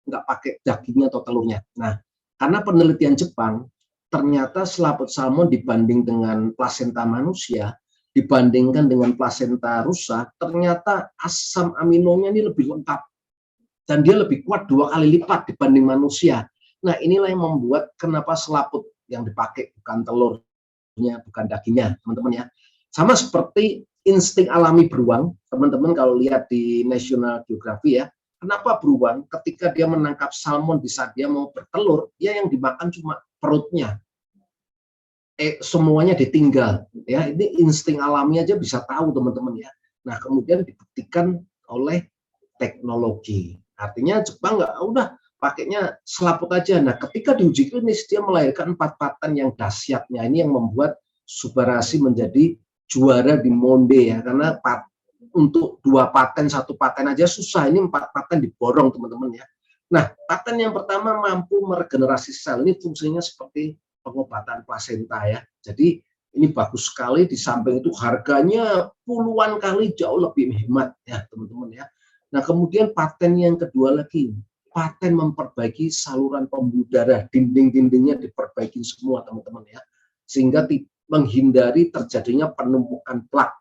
nggak pakai dagingnya atau telurnya? Nah, karena penelitian Jepang, ternyata selaput salmon dibanding dengan plasenta manusia, dibandingkan dengan plasenta rusa, ternyata asam aminonya ini lebih lengkap dan dia lebih kuat 2 kali lipat dibanding manusia. Nah, inilah yang membuat kenapa selaput yang dipakai bukan telurnya, bukan dagingnya, teman-teman ya. Sama seperti insting alami beruang, teman-teman kalau lihat di National Geographic ya, kenapa beruang ketika dia menangkap salmon di saat dia mau bertelur, dia yang dimakan cuma perutnya. Semuanya ditinggal ya, ini insting alami aja bisa tahu teman-teman ya. Nah, kemudian dibuktikan oleh teknologi, artinya Jepang nggak udah pakainya selaput aja. Nah, ketika diuji klinis dia melahirkan 4 paten yang dahsyatnya, ini yang membuat Subarasi menjadi juara di Monde ya, karena untuk 2 paten 1 paten aja susah, ini 4 paten diborong teman-teman ya. Nah, paten yang pertama mampu meregenerasi sel, ini fungsinya seperti pengobatan plasenta ya. Jadi ini bagus sekali, di samping itu harganya puluhan kali jauh lebih hemat ya teman-teman ya. Nah, kemudian paten yang kedua lagi, paten memperbaiki saluran pembuluh darah, dinding-dindingnya diperbaiki semua teman-teman ya, sehingga menghindari terjadinya penumpukan plak.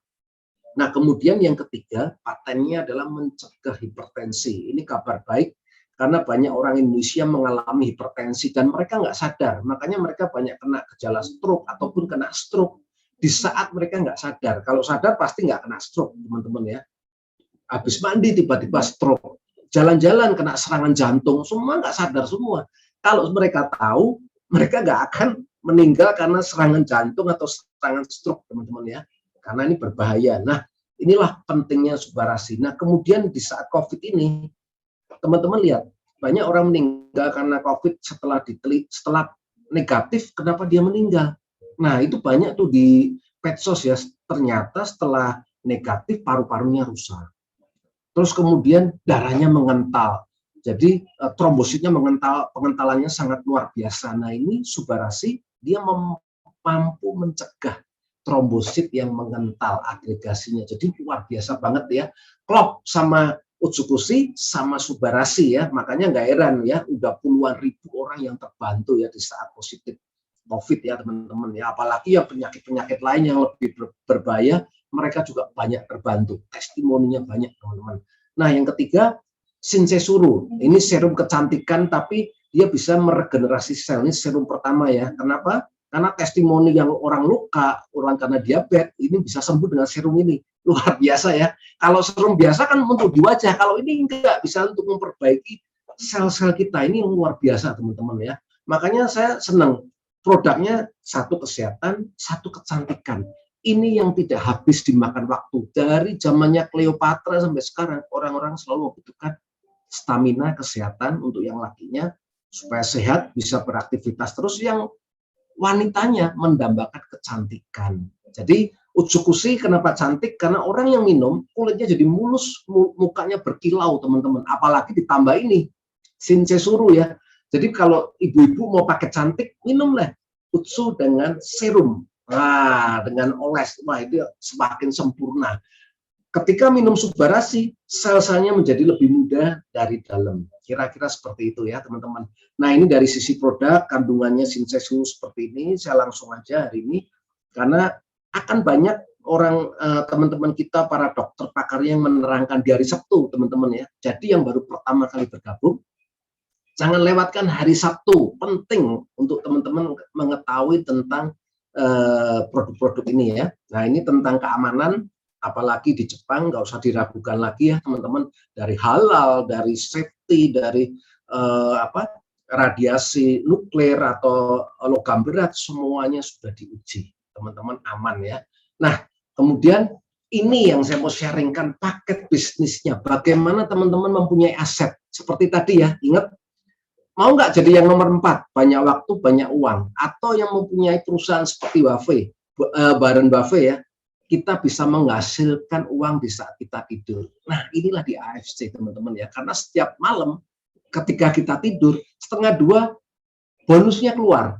Nah, kemudian yang ketiga, patennya adalah mencegah hipertensi. Ini kabar baik, karena banyak orang Indonesia mengalami hipertensi dan mereka nggak sadar, makanya mereka banyak kena gejala stroke ataupun kena stroke di saat mereka nggak sadar. Kalau sadar pasti nggak kena stroke, teman-teman ya. Habis mandi tiba-tiba stroke, jalan-jalan kena serangan jantung, semua nggak sadar semua. Kalau mereka tahu, mereka nggak akan meninggal karena serangan jantung atau serangan stroke, teman-teman ya. Karena ini berbahaya. Nah, inilah pentingnya Subarasi. Nah, kemudian di saat COVID ini, teman-teman lihat, banyak orang meninggal karena COVID setelah negatif, kenapa dia meninggal? Nah, itu banyak tuh di medsos ya, ternyata setelah negatif paru-parunya rusak. Terus kemudian darahnya mengental. Jadi trombositnya mengental, pengentalannya sangat luar biasa. Nah, ini Subarasi dia mampu mencegah trombosit yang mengental agregasinya. Jadi luar biasa banget ya. Klop sama Utsukushi sama Subarasi ya. Makanya nggak heran ya, udah puluhan ribu orang yang terbantu ya di saat positif COVID ya teman-teman ya. Apalagi yang penyakit-penyakit lain yang lebih berbahaya, mereka juga banyak terbantu. Testimoninya banyak teman-teman. Nah, yang ketiga, Shinsei-Suru. Ini serum kecantikan tapi dia bisa meregenerasi sel. Ini serum pertama ya. Kenapa? Karena testimoni yang orang luka, orang karena diabetes, ini bisa sembuh dengan serum ini. Luar biasa ya. Kalau serum biasa kan untuk di wajah, kalau ini enggak, bisa untuk memperbaiki sel-sel kita. Ini luar biasa teman-teman ya. Makanya saya senang produknya, satu kesehatan, satu kecantikan. Ini yang tidak habis dimakan waktu. Dari zamannya Cleopatra sampai sekarang, orang-orang selalu membutuhkan stamina, kesehatan untuk yang lakinya, supaya sehat, bisa beraktivitas terus. Yang wanitanya mendambakan kecantikan. Jadi Utsukushi kenapa cantik? Karena orang yang minum kulitnya jadi mulus, mukanya berkilau teman-teman. Apalagi ditambah ini Shinsei-Suru ya. Jadi kalau ibu-ibu mau pakai cantik, minumlah Utsu dengan serum. Nah, dengan oles, wah itu semakin sempurna. Ketika minum Subarasi, sel-selnya menjadi lebih muda dari dalam. Kira-kira seperti itu ya teman-teman. Nah, ini dari sisi produk, kandungannya Shinsei-Suru seperti ini. Saya langsung aja hari ini, karena akan banyak orang, teman-teman kita, para dokter pakar yang menerangkan di hari Sabtu, teman-teman ya. Jadi yang baru pertama kali bergabung, jangan lewatkan hari Sabtu. Penting untuk teman-teman mengetahui tentang produk-produk ini ya. Nah, ini tentang keamanan, apalagi di Jepang nggak usah diragukan lagi ya teman-teman, dari halal, dari safety, dari radiasi nuklir atau logam berat, semuanya sudah diuji teman-teman, aman ya. Nah, kemudian ini yang saya mau sharingkan, paket bisnisnya, bagaimana teman-teman mempunyai aset seperti tadi ya. Ingat, mau nggak jadi yang nomor 4, banyak waktu, banyak uang, atau yang mempunyai perusahaan seperti Warren Buffett ya, kita bisa menghasilkan uang di saat kita tidur. Nah, inilah di AFC teman-teman ya, karena setiap malam ketika kita tidur, 1:30 bonusnya keluar.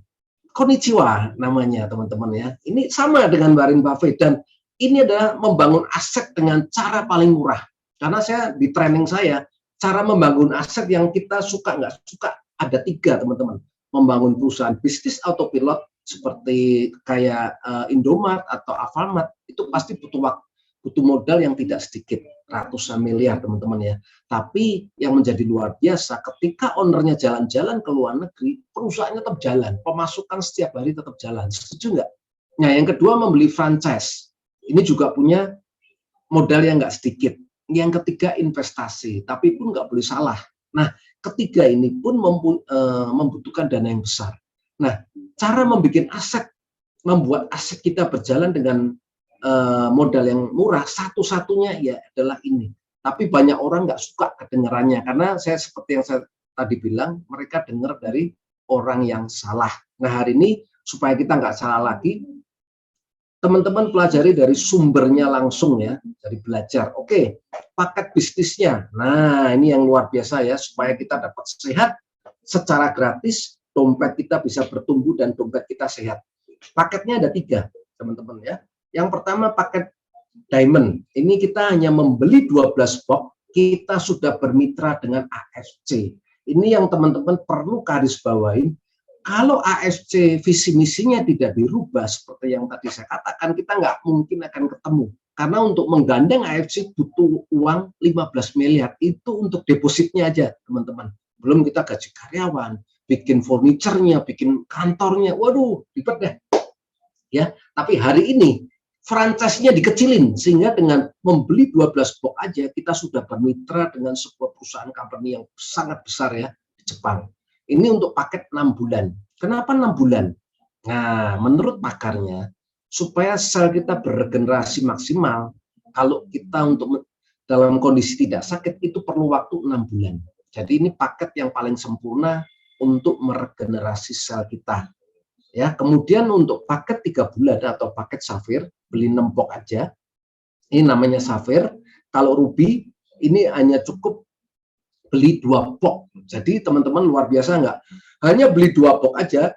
Konnichiwa namanya teman-teman ya. Ini sama dengan Warren Buffett, dan ini adalah membangun aset dengan cara paling murah. Karena saya di training saya, cara membangun aset yang kita suka nggak suka, ada 3 teman-teman. Membangun perusahaan bisnis autopilot seperti kayak Indomaret atau Alfamart, itu pasti butuh waktu, butuh modal yang tidak sedikit, ratusan miliar teman-teman ya. Tapi yang menjadi luar biasa, ketika ownernya jalan-jalan ke luar negeri, perusahaannya tetap jalan, pemasukan setiap hari tetap jalan. Setuju nggak? Nah, yang kedua, membeli franchise. Ini juga punya modal yang nggak sedikit. Yang ketiga, investasi, tapi pun nggak boleh salah. Nah, ketiga ini pun membutuhkan dana yang besar. Nah, cara membuat aset kita berjalan dengan modal yang murah, satu-satunya ya adalah ini. Tapi banyak orang nggak suka kedengarannya, karena seperti yang saya tadi bilang, mereka dengar dari orang yang salah. Nah, hari ini supaya kita nggak salah lagi, teman-teman pelajari dari sumbernya langsung ya, dari belajar. Oke, paket bisnisnya. Nah, ini yang luar biasa ya, supaya kita dapat sehat secara gratis, dompet kita bisa bertumbuh dan dompet kita sehat. Paketnya ada 3, teman-teman ya. Yang pertama paket Diamond. Ini kita hanya membeli 12 box, kita sudah bermitra dengan AFC. Ini yang teman-teman perlu garis bawain. Kalau AFC visi misinya tidak dirubah seperti yang tadi saya katakan, kita nggak mungkin akan ketemu. Karena untuk menggandeng AFC butuh uang 15 miliar. Itu untuk depositnya aja, teman-teman. Belum kita gaji karyawan, bikin furniturnya, bikin kantornya. Waduh, ribet deh. Ya, tapi hari ini franchise-nya dikecilin, sehingga dengan membeli 12 box aja kita sudah bermitra dengan sebuah perusahaan company yang sangat besar ya di Jepang. Ini untuk paket 6 bulan. Kenapa 6 bulan? Nah, menurut pakarnya, supaya sel kita beregenerasi maksimal, kalau kita untuk dalam kondisi tidak sakit itu perlu waktu 6 bulan. Jadi ini paket yang paling sempurna untuk meregenerasi sel kita. Ya, kemudian untuk paket 3 bulan atau paket Safir, beli 6 box aja. Ini namanya Safir. Kalau Ruby ini hanya cukup beli 2 box. Jadi teman-teman luar biasa nggak? Hanya beli 2 box aja,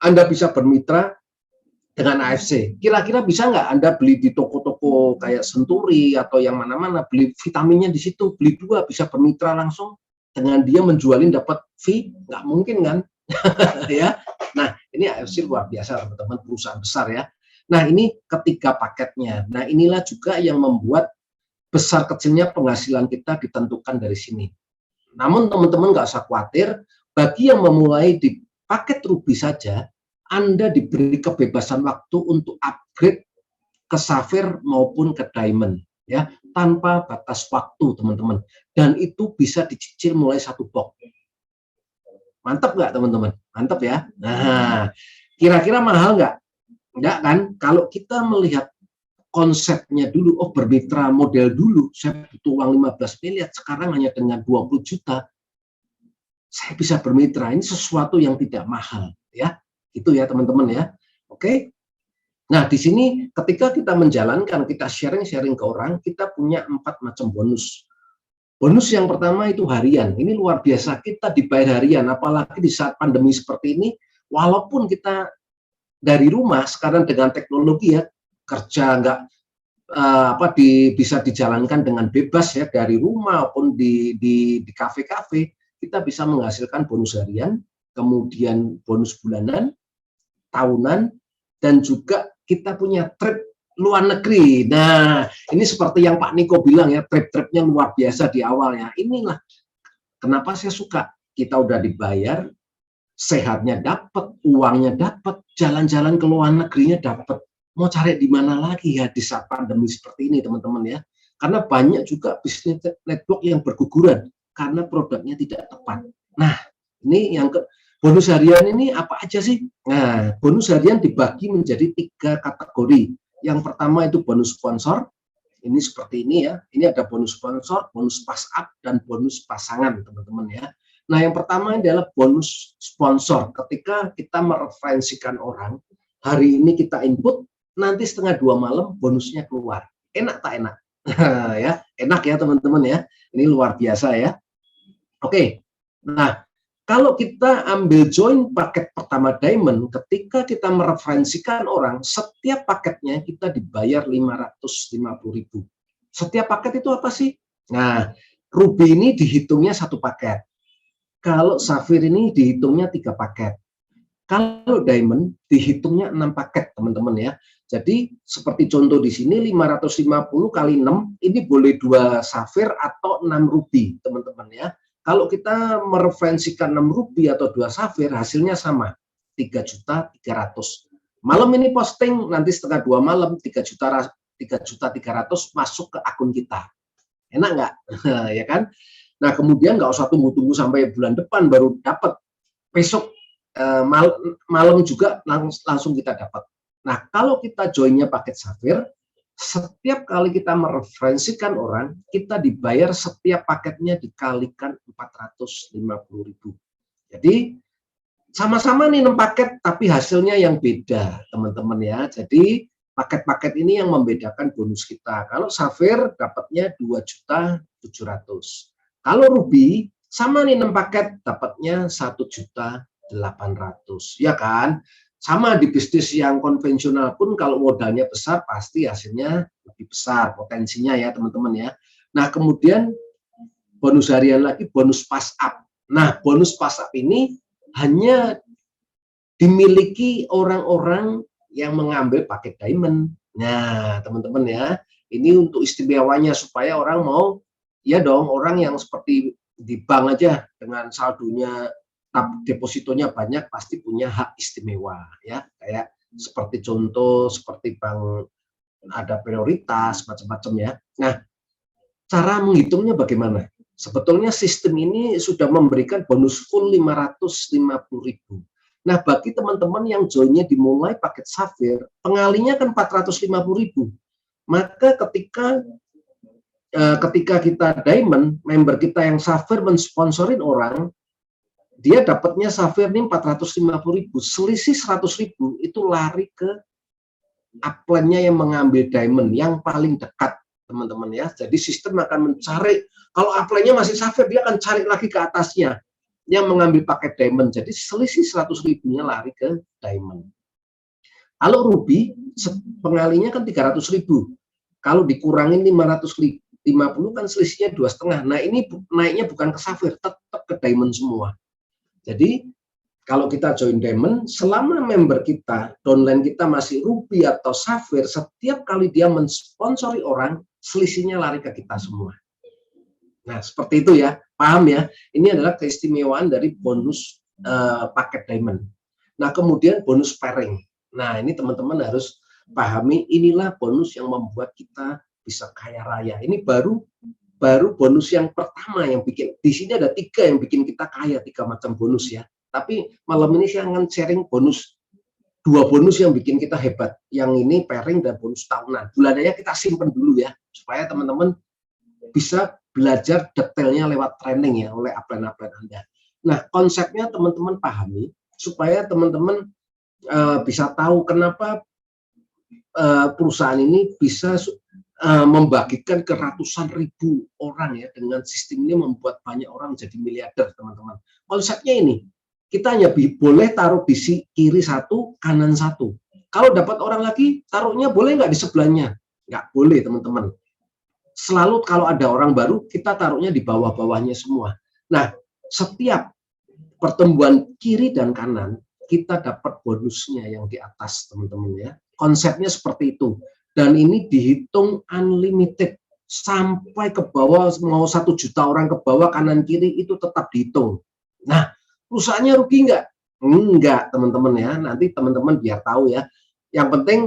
Anda bisa bermitra dengan AFC. Kira-kira bisa nggak Anda beli di toko-toko kayak Senturi atau yang mana-mana, beli vitaminnya di situ, beli 2 bisa bermitra langsung dengan dia menjualin dapat fee? Nggak mungkin kan? Ya. Nah, ini AFC luar biasa teman-teman, perusahaan besar ya. Nah, ini ketiga paketnya. Nah, inilah juga yang membuat besar kecilnya penghasilan kita ditentukan dari sini. Namun teman-teman nggak usah khawatir, bagi yang memulai di paket Ruby saja, Anda diberi kebebasan waktu untuk upgrade ke Safir maupun ke Diamond, ya, tanpa batas waktu teman-teman. Dan itu bisa dicicil mulai 1 box. Mantap nggak teman-teman? Mantap ya. Nah, kira-kira mahal nggak? Enggak kan? Kalau kita melihat konsepnya dulu, oh bermitra model dulu, saya butuh uang 15 miliar, sekarang hanya dengan 20 juta, saya bisa bermitra. Ini sesuatu yang tidak mahal, ya. Itu ya teman-teman ya. Oke. Nah, di sini ketika kita menjalankan, kita sharing-sharing ke orang, kita punya 4 macam bonus. Bonus yang pertama itu harian. Ini luar biasa, kita dibayar harian, apalagi di saat pandemi seperti ini, walaupun kita dari rumah sekarang dengan teknologi ya, kerja nggak bisa dijalankan dengan bebas ya, dari rumah maupun di kafe-kafe, kita bisa menghasilkan bonus harian, kemudian bonus bulanan, tahunan, dan juga kita punya trip luar negeri. Nah, ini seperti yang Pak Niko bilang ya, trip-tripnya luar biasa di awalnya. Inilah kenapa saya suka, kita udah dibayar, sehatnya dapat, uangnya dapat, jalan-jalan ke luar negerinya dapat. Mau cari di mana lagi ya di saat pandemi seperti ini teman-teman ya. Karena banyak juga bisnis network yang berguguran karena produknya tidak tepat. Nah, ini yang bonus harian ini apa aja sih? Nah, bonus harian dibagi menjadi 3 kategori. Yang pertama itu bonus sponsor. Ini seperti ini ya. Ini ada bonus sponsor, bonus pass up, dan bonus pasangan teman-teman ya. Nah, yang pertama adalah bonus sponsor. Ketika kita mereferensikan orang, hari ini kita input, nanti 1:30 malam bonusnya keluar. Enak tak enak? Ya, enak ya teman-teman ya. Ini luar biasa ya. Oke. Nah, kalau kita ambil join paket pertama Diamond, ketika kita mereferensikan orang, setiap paketnya kita dibayar 550.000. Setiap paket itu apa sih? Nah, Ruby ini dihitungnya 1 paket. Kalau Safir ini dihitungnya 3 paket. Kalau Diamond dihitungnya 6 paket, teman-teman ya. Jadi seperti contoh di sini 550 kali 6, ini boleh 2 Safir atau 6 Ruby, teman-teman ya. Kalau kita mereferensikan 6 Ruby atau 2 Safir, hasilnya sama, 3.300.000. Malam ini posting, nanti 1:30 malam 3.300.000 masuk ke akun kita. Enak nggak? Ya kan? Nah, kemudian nggak usah tunggu-tunggu sampai bulan depan baru dapat. Besok malam juga langsung kita dapat. Nah, kalau kita joinnya paket Safir, setiap kali kita mereferensikan orang, kita dibayar setiap paketnya dikalikan 450.000. Jadi sama-sama nih 6 paket, tapi hasilnya yang beda, teman-teman ya. Jadi paket-paket ini yang membedakan bonus kita. Kalau Safir dapatnya 2.700.000. Kalau Ruby sama nih 6 paket, dapatnya 1.800.000, ya kan? Sama di bisnis yang konvensional pun kalau modalnya besar pasti hasilnya lebih besar potensinya ya teman-teman ya. Nah, kemudian bonus harian lagi, bonus pass up. Nah, bonus pass up ini hanya dimiliki orang-orang yang mengambil paket Diamond. Nah, teman-teman ya, ini untuk istimewanya supaya orang mau, ya dong, orang yang seperti di bank aja dengan saldonya depositonya banyak pasti punya hak istimewa ya, kayak seperti contoh seperti bank ada prioritas macam-macam ya. Nah, cara menghitungnya bagaimana? Sebetulnya sistem ini sudah memberikan bonus full 550.000. Nah, bagi teman-teman yang joinnya dimulai paket Safir, pengalinya kan 450.000. Maka ketika kita Diamond, member kita yang Safir mensponsorin orang, dia dapatnya Safir ini 450.000, selisih 100.000 itu lari ke upline-nya yang mengambil Diamond yang paling dekat, teman-teman ya. Jadi sistem akan mencari, kalau upline-nya masih Safir, dia akan cari lagi ke atasnya yang mengambil paket Diamond. Jadi selisih 100.000-nya lari ke Diamond. Kalau Ruby, pengalinya kan 300.000. Kalau dikurangin 550 kan selisihnya 2,5. Nah, ini naiknya bukan ke Safir, tetap ke Diamond semua. Jadi kalau kita join Diamond, selama member kita, downline kita masih Ruby atau Safir, setiap kali dia mensponsori orang, selisihnya lari ke kita semua. Nah, seperti itu ya, paham ya? Ini adalah keistimewaan dari bonus paket Diamond. Nah, kemudian bonus pairing. Nah, ini teman-teman harus pahami, inilah bonus yang membuat kita bisa kaya raya. Ini baru bonus yang pertama yang bikin, di sini ada 3 yang bikin kita kaya, 3 macam bonus ya. Tapi malam ini saya akan sharing bonus, 2 bonus yang bikin kita hebat. Yang ini pairing dan bonus tahunan. Bulanannya kita simpen dulu ya, supaya teman-teman bisa belajar detailnya lewat training ya, oleh upline-upline Anda. Nah, konsepnya teman-teman pahami, supaya teman-teman bisa tahu kenapa perusahaan ini bisa membagikan ke ratusan ribu orang ya, dengan sistem ini membuat banyak orang jadi miliarder, teman-teman. Konsepnya ini, kita hanya boleh taruh di kiri 1, kanan 1. Kalau dapat orang lagi, taruhnya boleh nggak di sebelahnya? Nggak boleh, teman-teman. Selalu kalau ada orang baru, kita taruhnya di bawah-bawahnya semua. Nah, setiap pertumbuhan kiri dan kanan, kita dapat bonusnya yang di atas, teman-teman ya. Konsepnya seperti itu. Dan ini dihitung unlimited. Sampai ke bawah, mau 1 juta orang ke bawah, kanan kiri, itu tetap dihitung. Nah, perusahaannya rugi nggak? Enggak, teman-teman ya. Nanti teman-teman biar tahu ya. Yang penting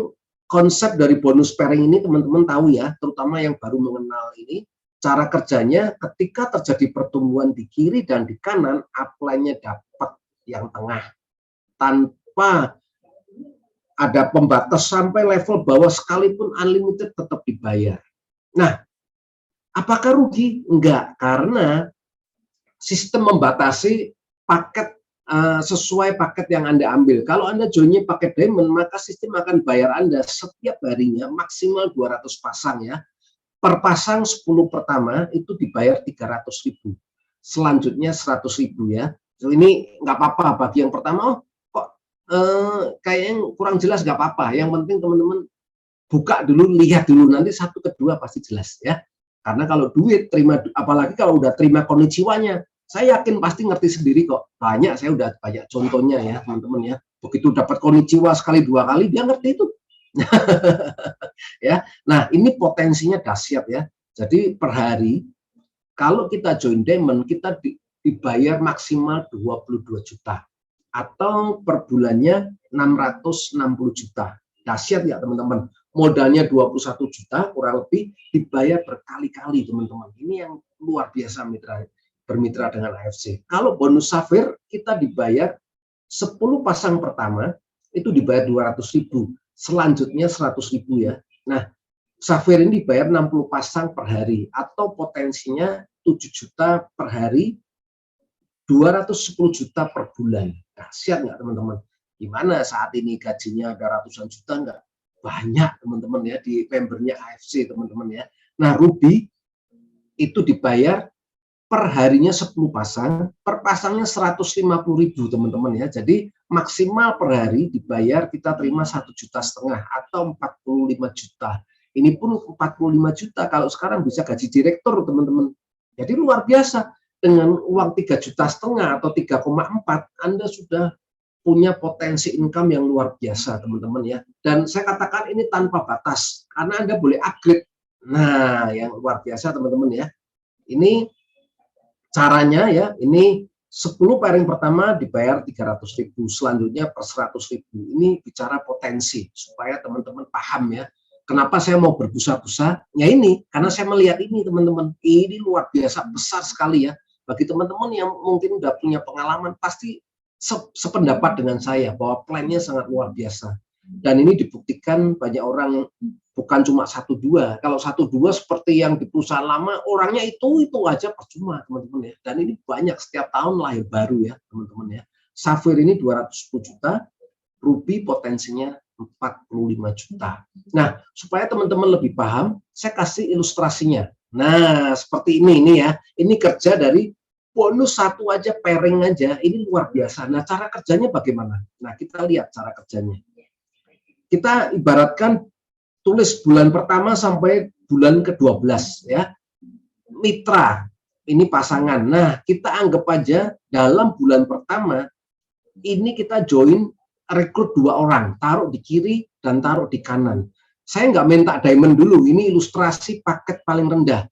konsep dari bonus pairing ini teman-teman tahu ya, terutama yang baru mengenal ini, cara kerjanya ketika terjadi pertumbuhan di kiri dan di kanan, upline-nya dapat yang tengah. Tanpa ada pembatas sampai level bawah sekalipun unlimited tetap dibayar. Nah, apakah rugi? Enggak, karena sistem membatasi paket sesuai paket yang Anda ambil. Kalau Anda joinnya paket Diamond, maka sistem akan bayar Anda setiap harinya maksimal 200 pasang ya. Per pasang 10 pertama itu dibayar 300.000. Selanjutnya 100.000 ya. So, ini nggak apa-apa bagi yang pertama, kok kayaknya kurang jelas, nggak apa-apa. Yang penting teman-teman buka dulu, lihat dulu, nanti 1 kedua pasti jelas ya. Karena kalau duit terima, apalagi kalau udah terima konnichiwa-nya, saya yakin pasti ngerti sendiri kok. Banyak, saya udah banyak contohnya ya teman-teman ya. Begitu dapat konnichiwa sekali 2 kali, dia ngerti itu. Ya, nah ini potensinya dahsyat ya. Jadi per hari kalau kita join Diamond, kita dibayar maksimal 22 juta atau per bulannya 660 juta. Dahsyat ya teman-teman. Modalnya 21 juta kurang lebih, dibayar berkali-kali teman-teman. Ini yang luar biasa bermitra dengan AFC. Kalau bonus Safir kita dibayar 10 pasang pertama itu dibayar 200.000, selanjutnya 100.000 ya. Nah, Safir ini dibayar 60 pasang per hari atau potensinya 7 juta per hari, 210 juta per bulan. Dahsyat nggak teman-teman? Gimana saat ini gajinya ada ratusan juta nggak? Banyak teman-teman ya di membernya AFC teman-teman ya. Nah, Ruby itu dibayar per harinya 10 pasang, per pasangnya 150.000 teman-teman ya. Jadi maksimal per hari dibayar kita terima 1,5 juta atau 45 juta. Ini pun 45 juta kalau sekarang bisa gaji direktur teman-teman. Jadi luar biasa, dengan uang 3,5 juta atau 3,4 Anda sudah punya potensi income yang luar biasa teman-teman ya. Dan saya katakan ini tanpa batas karena Anda boleh upgrade. Nah, yang luar biasa teman-teman ya. Ini caranya ya, ini 10 pairing pertama dibayar 300.000, selanjutnya per 100.000. Ini bicara potensi supaya teman-teman paham ya. Kenapa saya mau berbusa-busa? Ya ini, karena saya melihat ini teman-teman, ini luar biasa besar sekali ya. Bagi teman-teman yang mungkin udah punya pengalaman, pasti sependapat dengan saya bahwa plannya sangat luar biasa. Dan ini dibuktikan banyak orang, bukan cuma 1-2. Kalau 1-2 seperti yang di perusahaan lama, orangnya itu aja percuma teman-teman ya. Dan ini banyak, setiap tahun lahir baru ya teman-teman ya. Safir ini 210 juta, Ruby potensinya 45 juta. Nah, supaya teman-teman lebih paham, saya kasih ilustrasinya. Nah, seperti ini ya. Ini kerja dari bonus 1 aja, pairing aja, ini luar biasa. Nah, cara kerjanya bagaimana? Nah, kita lihat cara kerjanya. Kita ibaratkan tulis bulan pertama sampai bulan ke-12 ya. Mitra, ini pasangan. Nah, kita anggap aja dalam bulan pertama ini kita join rekrut 2 orang, taruh di kiri dan taruh di kanan. Saya nggak minta diamond dulu, ini ilustrasi paket paling rendah.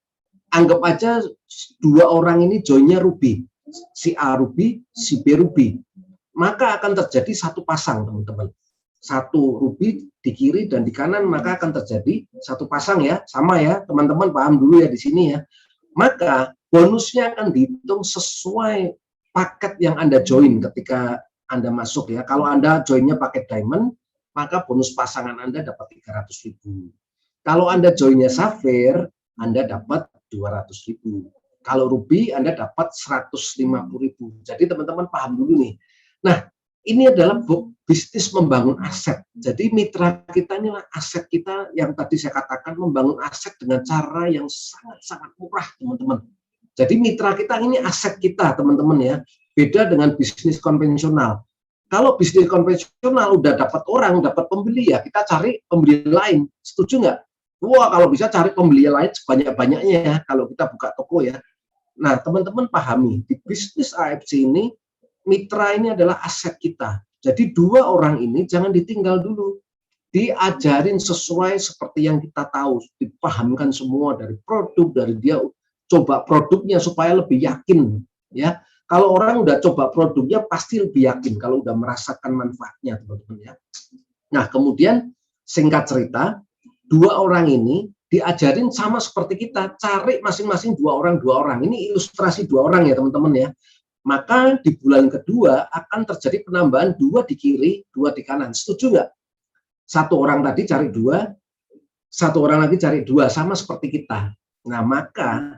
Anggap aja 2 orang ini joinnya Ruby, si A Ruby, si B Ruby. Maka akan terjadi 1 pasang teman-teman. 1 Ruby di kiri dan di kanan, maka akan terjadi 1 pasang ya, sama ya teman-teman, paham dulu ya di sini ya. Maka bonusnya akan dihitung sesuai paket yang Anda join ketika Anda masuk ya. Kalau Anda joinnya pakai diamond, maka bonus pasangan Anda dapat 300.000. Kalau Anda joinnya Safir, Anda dapat 200.000. Kalau Ruby, Anda dapat 150.000. Jadi teman-teman paham dulu nih. Nah, ini adalah bisnis membangun aset. Jadi mitra kita inilah aset kita yang tadi saya katakan, membangun aset dengan cara yang sangat-sangat murah teman-teman. Jadi mitra kita ini aset kita teman-teman ya. Beda dengan bisnis konvensional. Kalau bisnis konvensional udah dapat orang, dapat pembeli ya, kita cari pembeli lain. Setuju nggak? Wah, kalau bisa cari pembeli lain sebanyak-banyaknya ya, kalau kita buka toko ya. Nah, teman-teman pahami, di bisnis AFC ini, mitra ini adalah aset kita. Jadi 2 orang ini jangan ditinggal dulu. Diajarin sesuai seperti yang kita tahu, dipahamkan semua dari produk, dari dia coba produknya supaya lebih yakin ya. Kalau orang udah coba produknya pasti lebih yakin kalau udah merasakan manfaatnya teman-teman ya. Nah, kemudian singkat cerita, 2 orang ini diajarin sama seperti kita, cari masing-masing 2 orang. Ini ilustrasi 2 orang ya teman-teman ya. Maka di bulan kedua akan terjadi penambahan 2 di kiri, 2 di kanan. Setuju nggak? 1 orang tadi cari 2, 1 orang lagi cari 2, sama seperti kita. Nah, maka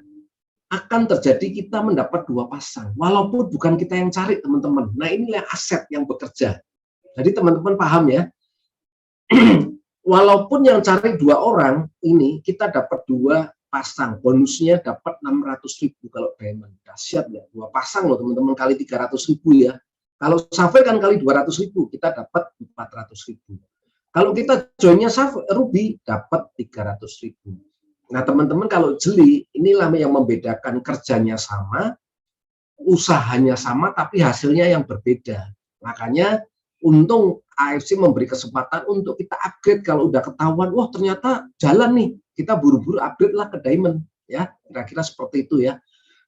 akan terjadi kita mendapat 2 pasang, walaupun bukan kita yang cari teman-teman. Nah, inilah aset yang bekerja. Jadi teman-teman paham ya. Walaupun yang cari 2 orang ini kita dapat 2 pasang, bonusnya dapat 600.000 kalau diamond. Dahsyat ya, 2 pasang loh teman-teman, kali 300.000 ya. Kalau Safir kan kali 200.000, kita dapat 400.000. Kalau kita joinnya Ruby dapat 300.000. Nah teman-teman kalau jeli, inilah yang membedakan, kerjanya sama, usahanya sama, tapi hasilnya yang berbeda. Makanya untung AFC memberi kesempatan untuk kita upgrade kalau udah ketahuan, wah ternyata jalan nih, kita buru-buru upgrade lah ke diamond, ya kira-kira seperti itu ya.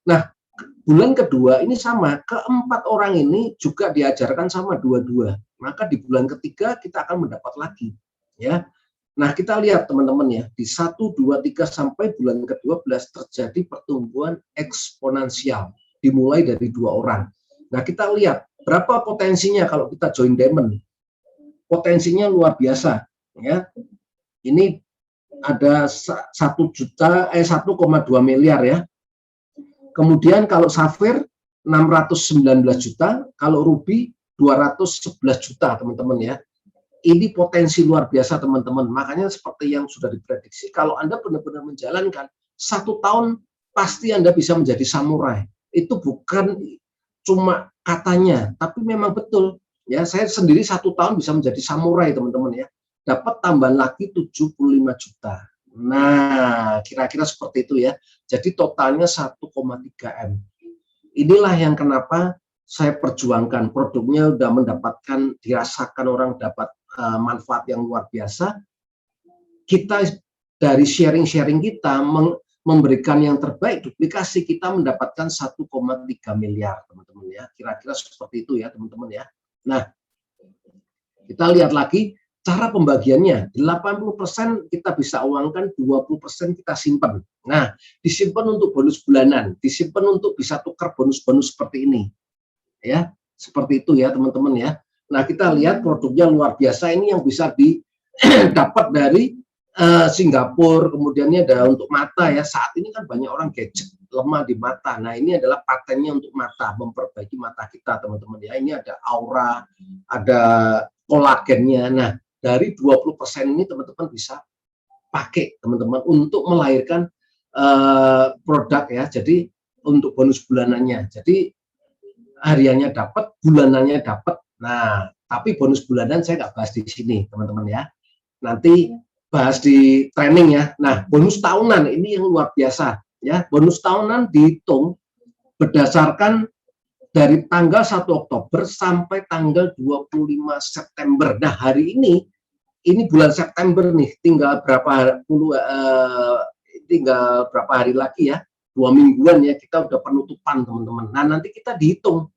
Nah bulan kedua ini sama, ke-4 orang ini juga diajarkan sama 2-2. Maka di bulan ketiga kita akan mendapat lagi, ya. Nah, kita lihat teman-teman ya, di 1, 2, 3 sampai bulan ke-12 terjadi pertumbuhan eksponensial, dimulai dari 2 orang. Nah, kita lihat berapa potensinya kalau kita join diamond. Potensinya luar biasa, ya. Ini ada 1,2 miliar ya. Kemudian kalau Safir 619 juta, kalau Ruby 211 juta, teman-teman ya. Ini potensi luar biasa teman-teman. Makanya seperti yang sudah diprediksi, kalau Anda benar-benar menjalankan 1 tahun pasti Anda bisa menjadi samurai. Itu bukan cuma katanya, tapi memang betul. Ya, saya sendiri 1 tahun bisa menjadi samurai teman-teman ya. Dapat tambahan lagi 75 juta. Nah, kira-kira seperti itu ya. Jadi totalnya 1,3 M. Inilah yang kenapa saya perjuangkan, produknya udah mendapatkan, dirasakan orang dapat manfaat yang luar biasa. Kita dari sharing-sharing kita memberikan yang terbaik, duplikasi kita mendapatkan 1,3 miliar teman-teman ya. Kira-kira seperti itu ya teman-teman ya. Nah, kita lihat lagi cara pembagiannya 80% kita bisa uangkan, 20% kita simpan. Nah, disimpan untuk bonus bulanan, disimpan untuk bisa tukar bonus-bonus seperti ini. Ya, seperti itu ya teman-teman ya. Nah, kita lihat produknya luar biasa ini yang bisa didapat dari Singapura, kemudian ini ada untuk mata ya. Saat ini kan banyak orang gadget lemah di mata. Nah, ini adalah patennya untuk mata, memperbaiki mata kita teman-teman ya. Ini ada aura, ada kolagennya. Nah, dari 20% ini teman-teman bisa pakai teman-teman untuk melahirkan produk ya. Jadi untuk bonus bulanannya. Jadi hariannya dapat, bulanannya dapat. Nah, tapi bonus bulanan saya nggak bahas di sini teman-teman ya. Nanti bahas di training ya. Nah, bonus tahunan ini yang luar biasa ya. Bonus tahunan dihitung berdasarkan dari tanggal 1 Oktober sampai tanggal 25 September. Nah, hari ini bulan September nih, tinggal berapa hari lagi ya, 2 mingguan ya, kita udah penutupan teman-teman. Nah, nanti kita dihitung.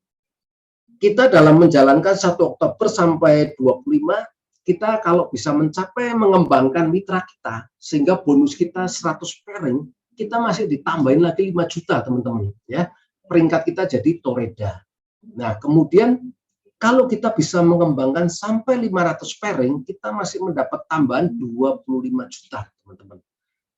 Kita dalam menjalankan 1 Oktober sampai 25, kita kalau bisa mencapai mengembangkan mitra kita, sehingga bonus kita 100 pairing, kita masih ditambahin lagi 5 juta teman-teman ya. Peringkat kita jadi Toreda. Nah, kemudian kalau kita bisa mengembangkan sampai 500 pairing, kita masih mendapat tambahan 25 juta teman-teman.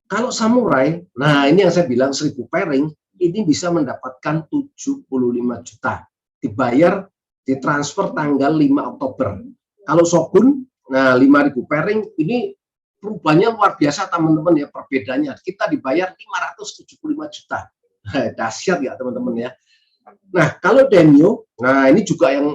Kalau Samurai, nah ini yang saya bilang 1000 pairing, ini bisa mendapatkan 75 juta. Dibayar, ditransfer tanggal 5 Oktober. Kalau Shogun, nah 5.000 pairing, ini perubahannya luar biasa teman-teman ya, perbedaannya. Kita dibayar 575 juta. Dahsyat ya teman-teman ya. Nah, kalau Demio, nah ini juga yang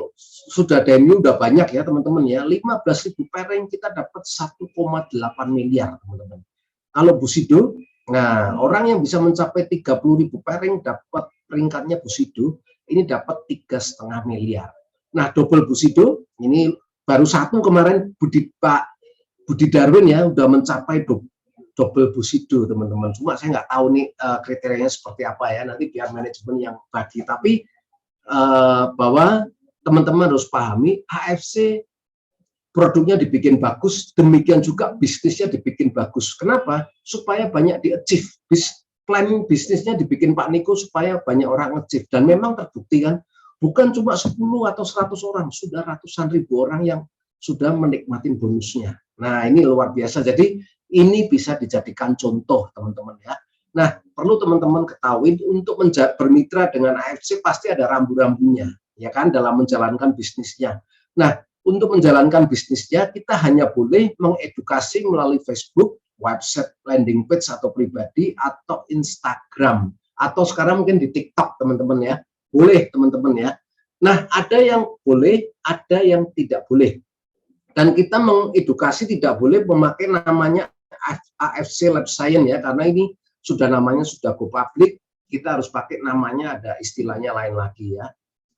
sudah Demio udah banyak ya teman-teman ya. 15.000 pairing kita dapat 1,8 miliar teman-teman. Kalau Bushido, nah orang yang bisa mencapai 30.000 pairing dapat peringkatnya Bushido, ini dapat 3,5 miliar. Nah, double Bushido, ini baru satu kemarin Pak Budi Darwin ya, udah mencapai double Bushido teman-teman. Cuma saya nggak tahu nih kriterianya seperti apa ya, nanti biar manajemen yang bagi. Tapi bahwa teman-teman harus pahami AFC produknya dibikin bagus, demikian juga bisnisnya dibikin bagus. Kenapa? Supaya banyak di-achieve. Plan bisnisnya dibikin Pak Niko supaya banyak orang achieve. Dan memang terbukti kan, bukan cuma 10 atau 100 orang, sudah ratusan ribu orang yang sudah menikmati bonusnya. Nah, ini luar biasa. Jadi ini bisa dijadikan contoh teman-teman ya. Nah, perlu teman-teman ketahui untuk bermitra dengan AFC pasti ada rambu-rambunya ya kan dalam menjalankan bisnisnya. Nah, untuk menjalankan bisnisnya kita hanya boleh mengedukasi melalui Facebook, website, landing page atau pribadi atau Instagram atau sekarang mungkin di TikTok teman-teman ya. Boleh teman-teman ya. Nah, ada yang boleh, ada yang tidak boleh. Dan kita mengedukasi tidak boleh memakai namanya AFC Lab Science ya, karena ini sudah namanya sudah go public, kita harus pakai namanya, ada istilahnya lain lagi ya.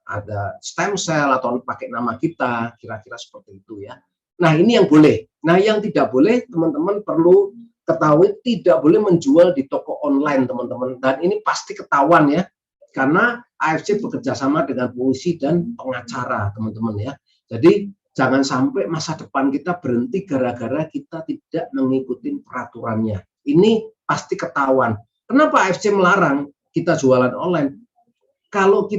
Ada stem cell atau pakai nama kita, kira-kira seperti itu ya. Nah, ini yang boleh. Nah, yang tidak boleh teman-teman perlu ketahui, tidak boleh menjual di toko online teman-teman. Dan ini pasti ketahuan ya, karena AFC bekerja sama dengan polisi dan pengacara teman-teman ya. Jadi jangan sampai masa depan kita berhenti gara-gara kita tidak mengikuti peraturannya. Ini pasti ketahuan. Kenapa AFC melarang kita jualan online? Kalau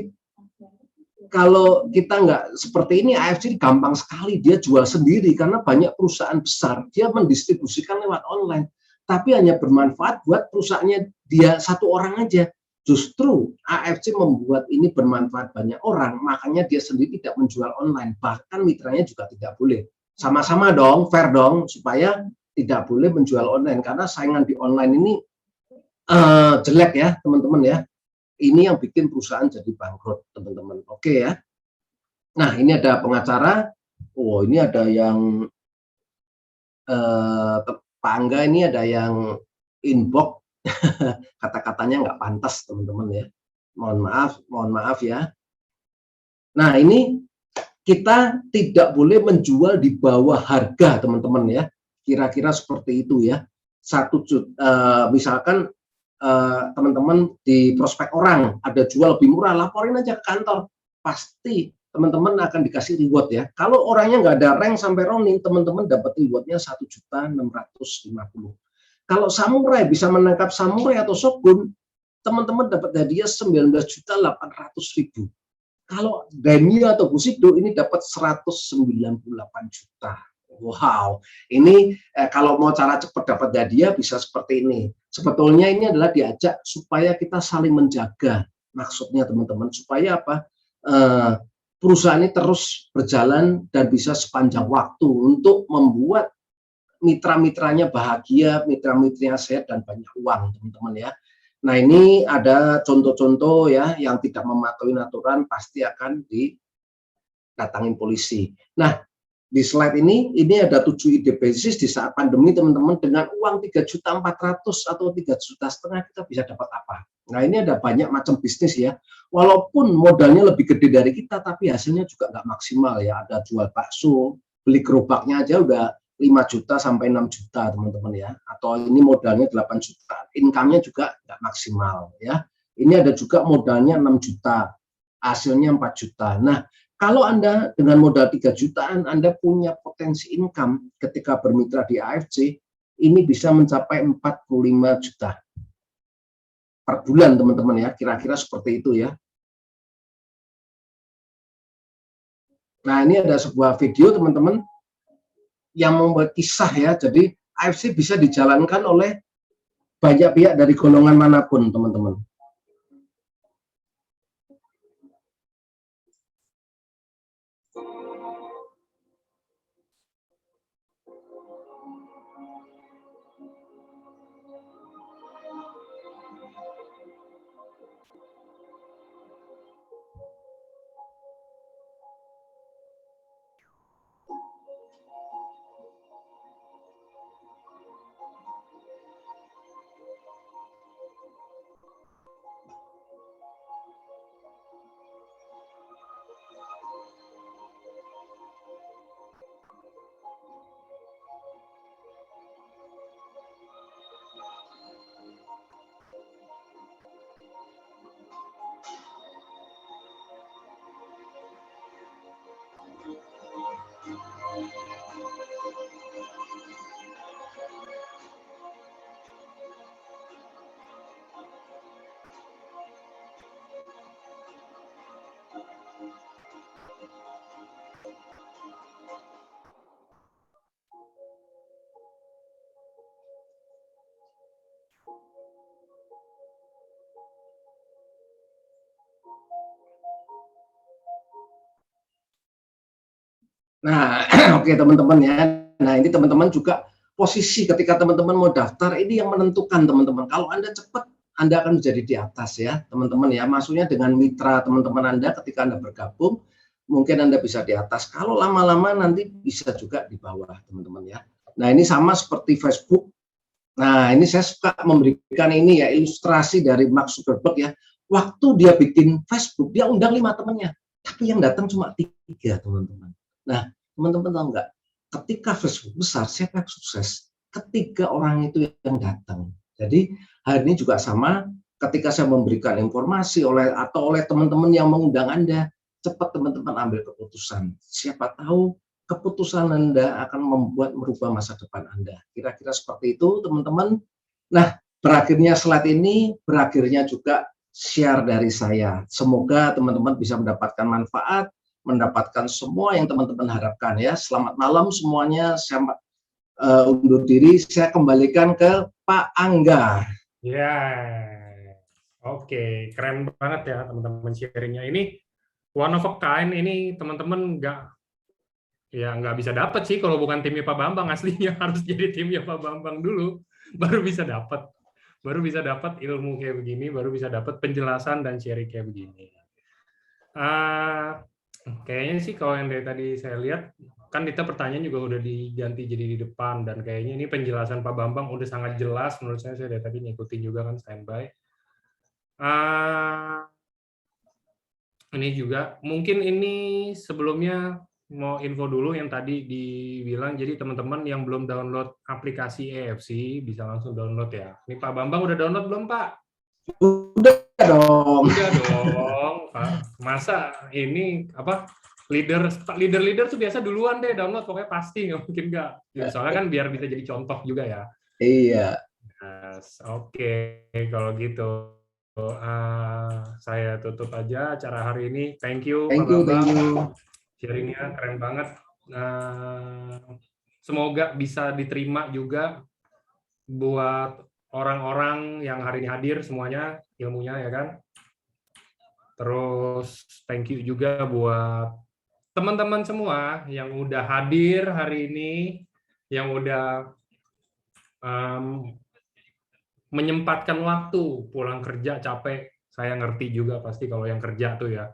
kita nggak seperti ini, AFC gampang sekali dia jual sendiri karena banyak perusahaan besar dia mendistribusikan lewat online. Tapi hanya bermanfaat buat perusahaannya dia satu orang aja. Justru AFC membuat ini bermanfaat banyak orang, makanya dia sendiri tidak menjual online. Bahkan mitranya juga tidak boleh. Sama-sama dong, fair dong, supaya tidak boleh menjual online. Karena saingan di online ini jelek ya, teman-teman ya. Ini yang bikin perusahaan jadi bangkrut, teman-teman. Oke ya. Nah, ini ada pengacara. Oh, ini ada yang Pak Angga, ini ada yang inbox. Kata-katanya nggak pantas teman-teman ya, mohon maaf ya. Nah, ini kita tidak boleh menjual di bawah harga teman-teman ya, kira-kira seperti itu ya. Misalkan teman-teman di prospek orang ada jual lebih murah, laporin aja ke kantor, pasti teman-teman akan dikasih reward ya. Kalau orangnya nggak ada rank sampai Ronin, teman-teman dapat rewardnya 1.650.000. Kalau samurai bisa menangkap samurai atau shogun, teman-teman dapat hadiah 19.800.000. Kalau daimyo atau bushido ini dapat 198 juta. Wow, ini kalau mau cara cepat dapat hadiah bisa seperti ini. Sebetulnya ini adalah diajak supaya kita saling menjaga. Maksudnya teman-teman supaya apa? Perusahaan ini terus berjalan dan bisa sepanjang waktu untuk membuat mitra-mitranya bahagia, mitra-mitranya sehat dan banyak uang, teman-teman ya. Nah, ini ada contoh-contoh ya yang tidak mematuhi aturan pasti akan didatangin polisi. Nah, di slide ini ada 7 ide bisnis di saat pandemi, teman-teman, dengan uang 3.400.000 atau 3,5 juta kita bisa dapat apa? Nah, ini ada banyak macam bisnis ya. Walaupun modalnya lebih gede dari kita, tapi hasilnya juga nggak maksimal ya. Ada jual bakso, beli gerobaknya aja udah 5 juta sampai 6 juta, teman-teman ya. Atau ini modalnya 8 juta, income-nya juga nggak maksimal ya. Ini ada juga modalnya 6 juta, hasilnya 4 juta. Nah, kalau Anda dengan modal 3 jutaan, Anda punya potensi income ketika bermitra di AFC, ini bisa mencapai 45 juta per bulan, teman-teman ya. Kira-kira seperti itu ya. Nah, ini ada sebuah video, teman-teman, yang membuat kisah ya. Jadi AFC bisa dijalankan oleh banyak pihak dari golongan manapun, teman-teman. Nah, oke teman-teman ya. Nah, ini teman-teman juga posisi ketika teman-teman mau daftar ini yang menentukan, teman-teman. Kalau Anda cepat, Anda akan menjadi di atas ya, teman-teman ya. Maksudnya dengan mitra teman-teman Anda ketika Anda bergabung, mungkin Anda bisa di atas. Kalau lama-lama nanti bisa juga di bawah, teman-teman ya. Nah, ini sama seperti Facebook. Nah, ini saya suka memberikan ini ya, ilustrasi dari Mark Zuckerberg ya. Waktu dia bikin Facebook, dia undang 5 temannya, tapi yang datang cuma 3, teman-teman. Nah, teman-teman tahu nggak? Ketika Facebook besar, siapa yang sukses? Ketika orang itu yang datang. Jadi hari ini juga sama. Ketika saya memberikan informasi oleh teman-teman yang mengundang Anda, cepat teman-teman ambil keputusan. Siapa tahu keputusan Anda akan merubah masa depan Anda. Kira-kira seperti itu, teman-teman. Nah, berakhirnya slide ini, berakhirnya juga share dari saya. Semoga teman-teman bisa mendapatkan manfaat, mendapatkan semua yang teman-teman harapkan ya. Selamat malam semuanya. Saya undur diri. Saya kembalikan ke Pak Angga. Ya, oke, keren banget ya teman-teman sharingnya. Ini one of a kind. Ini teman-teman nggak bisa dapat sih kalau bukan timnya Pak Bambang. Aslinya harus jadi timnya Pak Bambang dulu, baru bisa dapat ilmu kayak begini, baru bisa dapat penjelasan dan sharing kayak begini. Kayaknya sih kalau yang dari tadi saya lihat, kan kita pertanyaan juga udah diganti jadi di depan, dan kayaknya ini penjelasan Pak Bambang udah sangat jelas menurut saya dari tadi ngikutin juga kan standby. Ini juga mungkin ini sebelumnya mau info dulu yang tadi dibilang, jadi teman-teman yang belum download aplikasi EFC bisa langsung download ya. Ini Pak Bambang udah download belum Pak? Udah dong. Udah dong. Pak. Masa ini apa leader tuh biasa duluan deh download, pokoknya pasti nggak mungkin nggak. Ya, soalnya kan biar bisa jadi contoh juga ya. Iya. Yes, oke, kalau gitu saya tutup aja acara hari ini. Thank you Pak Bambang. Sharingnya keren banget. Semoga bisa diterima juga buat orang-orang yang hari ini hadir semuanya ilmunya ya kan. Terus thank you juga buat teman-teman semua yang udah hadir hari ini, yang udah menyempatkan waktu pulang kerja capek. Saya ngerti juga pasti kalau yang kerja tuh ya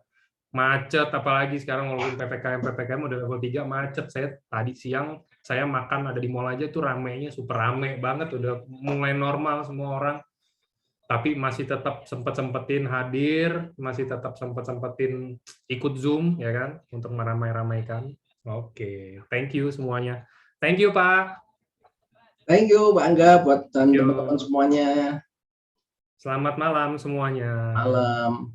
macet, apalagi sekarang walaupun PPKM udah level 3 macet. Saya tadi siang saya makan ada di mall aja tuh ramenya super rame banget, udah mulai normal semua orang. Tapi masih tetap sempetin hadir, masih tetap sempetin ikut Zoom ya kan untuk meramai-ramaikan. Oke, thank you semuanya. Thank you Pak. Thank you Pak Angga buat teman-teman semuanya. Selamat malam semuanya. Malam.